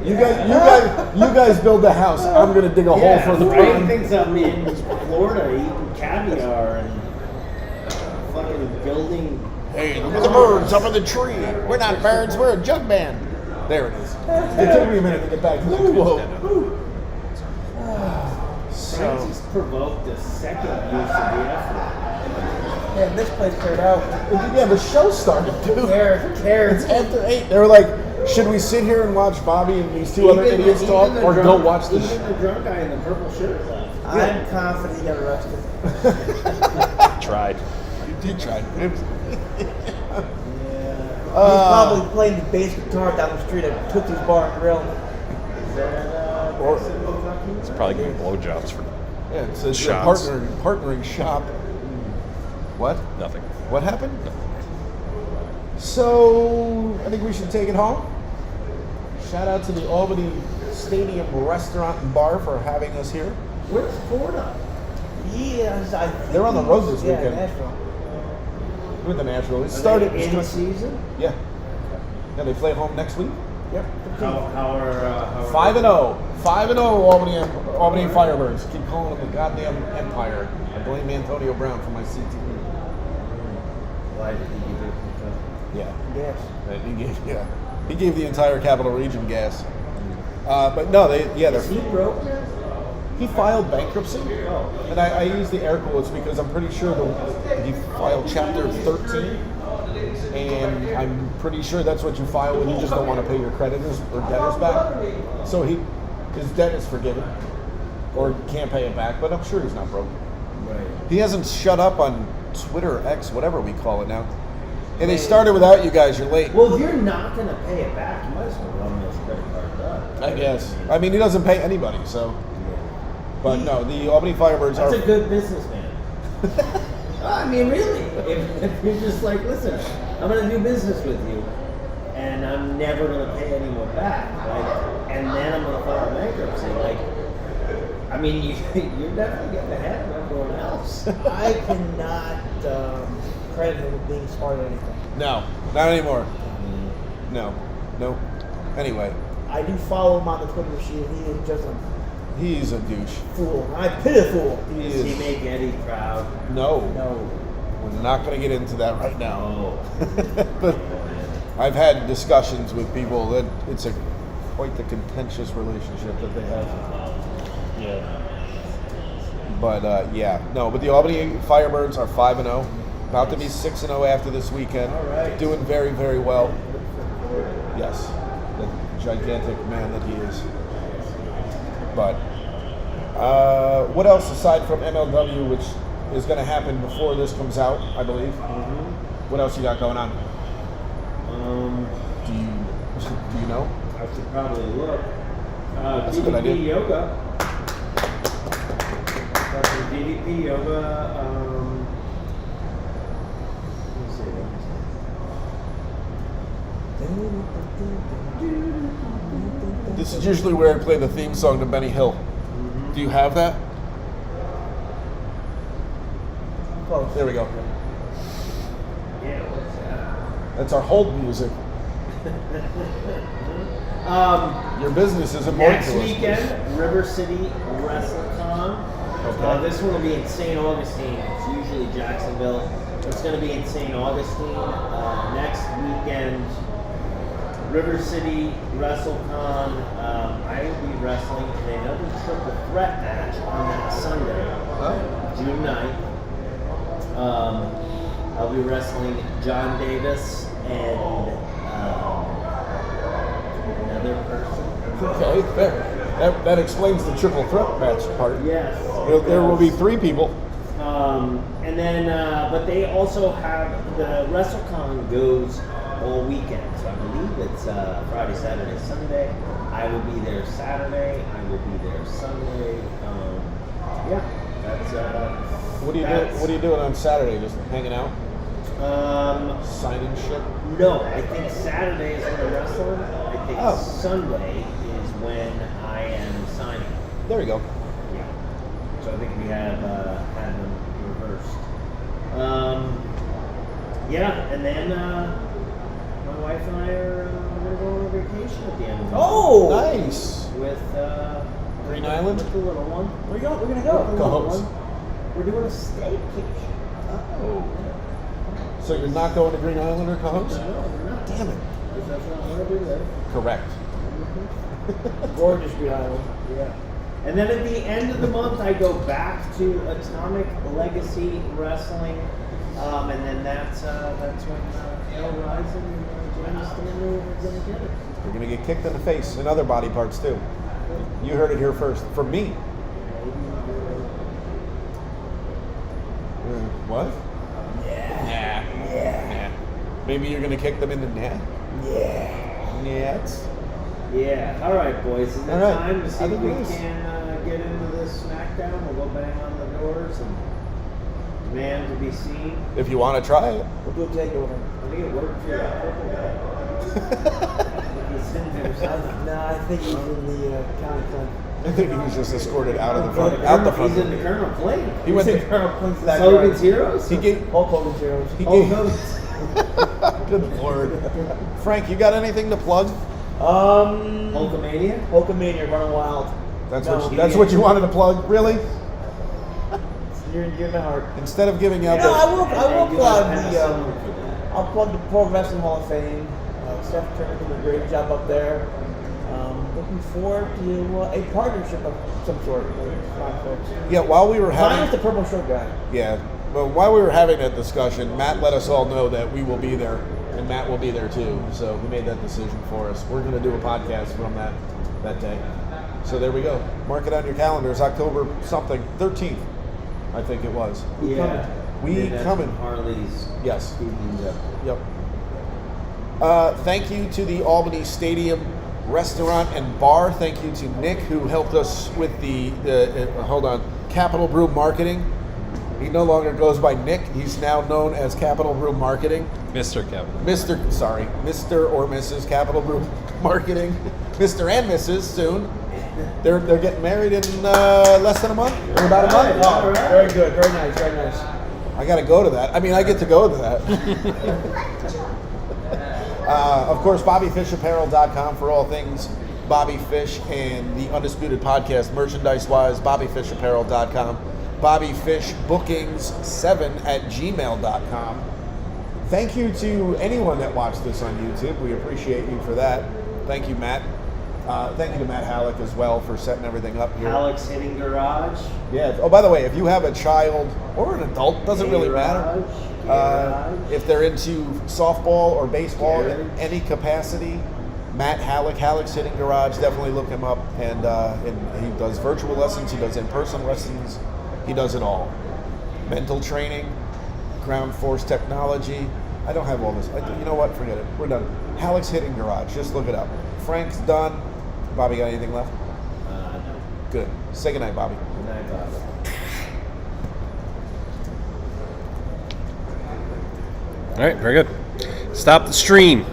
You guys build the house. I'm gonna dig a hole for the Frank pond. thinks I'm in Florida eating caviar and fucking building. Hey, look at the birds up in the tree. We're not birds. We're a jug band. There it is. It took me a minute to get back to the quote. Francis provoked a second use of the F word. Man, this place cleared out. Yeah, the show started, dude. Who cares? It's after 8. They were like, should we sit here and watch Bobby and these two other idiots talk, or go watch the show? Even the drunk guy in the purple shirt left. I'm confident he got arrested. Tried. You did try. He's probably playing the bass guitar down the street at Tootsie's Bar and Grill. Or, It's probably giving blowjobs for yeah, it says Shots. partnering shop. What? nothing. What happened? So, I think we should take it home. Shout out to the Albany Stadium Restaurant and Bar for having us here. Where's Florida? They're on the road this Yeah, weekend. Nashville. With the Nashville. It Are started. they in season? Yeah. Yeah, they play home next week. Yep. How are 5-0. 5-0 Albany Firebirds. Keep calling them the goddamn Empire. I blame Antonio Brown for my CTE. Why did he give it? Yeah. Yes. He gave the entire capital region gas. But no, they're Is he broke now? he filed bankruptcy. Oh. And I use the air quotes because I'm pretty sure he filed Chapter 13. And I'm pretty sure that's what you file when you just don't want to pay your creditors or debtors back. So his debt is forgiven. Or can't pay it back, but I'm sure he's not broke. Right. He hasn't shut up on Twitter, X, whatever we call it now. And they started without you guys, you're late. Well, if you're not going to pay it back, you might as well run those credit cards up. I guess. I mean, he doesn't pay anybody, so. But no, the Albany Firebirds That's are. a good businessman. I mean, really. If you're just like, listen, I'm going to do business with you, and I'm never going to pay any more back, and then I'm going to file bankruptcy, I mean, you're definitely getting ahead of everyone else. I cannot credit him with being smart or anything. No, not anymore. No. Anyway, I do follow him on the Twitter machine. He is just a he's a douche. fool. I pity a fool. Does he make Eddie proud? No. No. We're not going to get into that right now. Oh. But I've had discussions with people that it's quite the contentious relationship that they have. Yeah. But but the Albany Firebirds are 5-0, about to be 6-0 after this weekend. All right. Doing very, very well. Yes, the gigantic man that he is. But what else aside from MLW, which is going to happen before this comes out, I believe? Mm-hmm. What else you got going on? Do you know? I should probably look. That's a good idea. DDP Yoga. DDP Yoga. Let me see. This is usually where I play the theme song to Benny Hill. Do you have that? Close. There we go. Yeah, what's that? That's our hold music. Your business is important Next to us. weekend, River City WrestleCon. Okay. This one will be in St. Augustine. It's usually Jacksonville. It's going to be in St. Augustine. Next weekend, River City WrestleCon. I will be wrestling in another triple threat match on that Sunday, June 9th. I'll be wrestling John Davis and another person. Okay, fair. That explains the triple threat match part. Yes. There will be 3 people. And then, but they also have the WrestleCon goes all weekend. So I believe it's Friday, Saturday, Sunday. I will be there Saturday. I will be there Sunday. That's What are you doing on Saturday? Just hanging out? Signing shit? No, I think Saturday is when I'm wrestling. I think Oh. Sunday is when I am signing. There you go. Yeah. So I think we have had them reversed. Yeah, and then my wife and I are going to go on a vacation at the end of the month. Oh! Nice. With Green Island? with the little one. Where you going? We're gonna With go. the Go little host. one. We're doing a staycation. Oh. So you're not going to Green Island or Cahoes? No, we're not. Damn it. Because that's not where we live. Correct. Gorgeous Green Island. Yeah. And then at the end of the month, I go back to Atomic Legacy Wrestling, and then that's when El Rising and James Stanley are going to get it. You're going to get kicked in the face and other body parts too. You heard it here first. From me. What? Yeah. Yeah. Maybe you're going to kick them in the neck? Yeah. Net. Yeah. All right, boys. Is it All right. time to see I if think we it is. can get into this SmackDown? We'll go bang on the doors and demand to be seen. If you want to try it. We'll do a takeover. I think it worked for that purple guy. He's sitting there silent. No, I think he's in the county clinic. I think he was just escorted out of the front. Out the front. He's in the Colonel Flame. He went to. Colonel Clint's that Hogan's guy. Heroes? He gave. Hulk Hogan's heroes. He Oh, gave. no. Good lord. Frank, you got anything to plug? Hulkamania? Hulkamania running wild. That's No. what you wanted to plug, really? You're in my heart. Instead of giving out No, I the. will And you plug have the. someone for that. I'll plug the Pro Wrestling Hall of Fame. Seth Turner did a great job up there. Looking forward to a partnership of some sort with fine folks. Yeah, while we were Mine having. was the purple shirt guy. Yeah. Well, while we were having that discussion, Matt let us all know that we will be there, and Matt will be there too. So he made that decision for us. We're going to do a podcast from that day. So there we go. Mark it on your calendars. October something, 13th, I think it was. Yeah. We And that's coming. when Harley's Yes. speaking up. Yep. Thank you to the Albany Stadium Restaurant and Bar. Thank you to Nick, who helped us with the Capital Brew Marketing. He no longer goes by Nick. He's now known as Capital Brew Marketing. Mr. Kevin. Mr. or Mrs. Capital Brew Marketing. Mr. and Mrs. soon. They're getting married in less than a month? Or about a month? Oh, very good. Very nice. Very nice. I got to go to that. I mean, I get to go to that. Of course, BobbyFishApparel.com for all things Bobby Fish and the Undisputed Podcast merchandise-wise. BobbyFishApparel.com. BobbyFishBookings7@gmail.com. Thank you to anyone that watched this on YouTube. We appreciate you for that. Thank you, Matt. Thank you to Matt Halleck as well for setting everything up here. Alex hitting garage. Yeah. Oh, by the way, if you have a child or an adult, doesn't really matter. If they're into softball or baseball in any capacity, Matt Halleck, Halleck's Hitting Garage, definitely look him up. And he does virtual lessons, he does in-person lessons, he does it all. Mental training, ground force technology. I don't have all this. You know what? Forget it. We're done. Halleck's Hitting Garage. Just look it up. Frank's done. Bobby, got anything left? No. Good. Say goodnight, Bobby. Good night, Bobby. All right, very good. Stop the stream.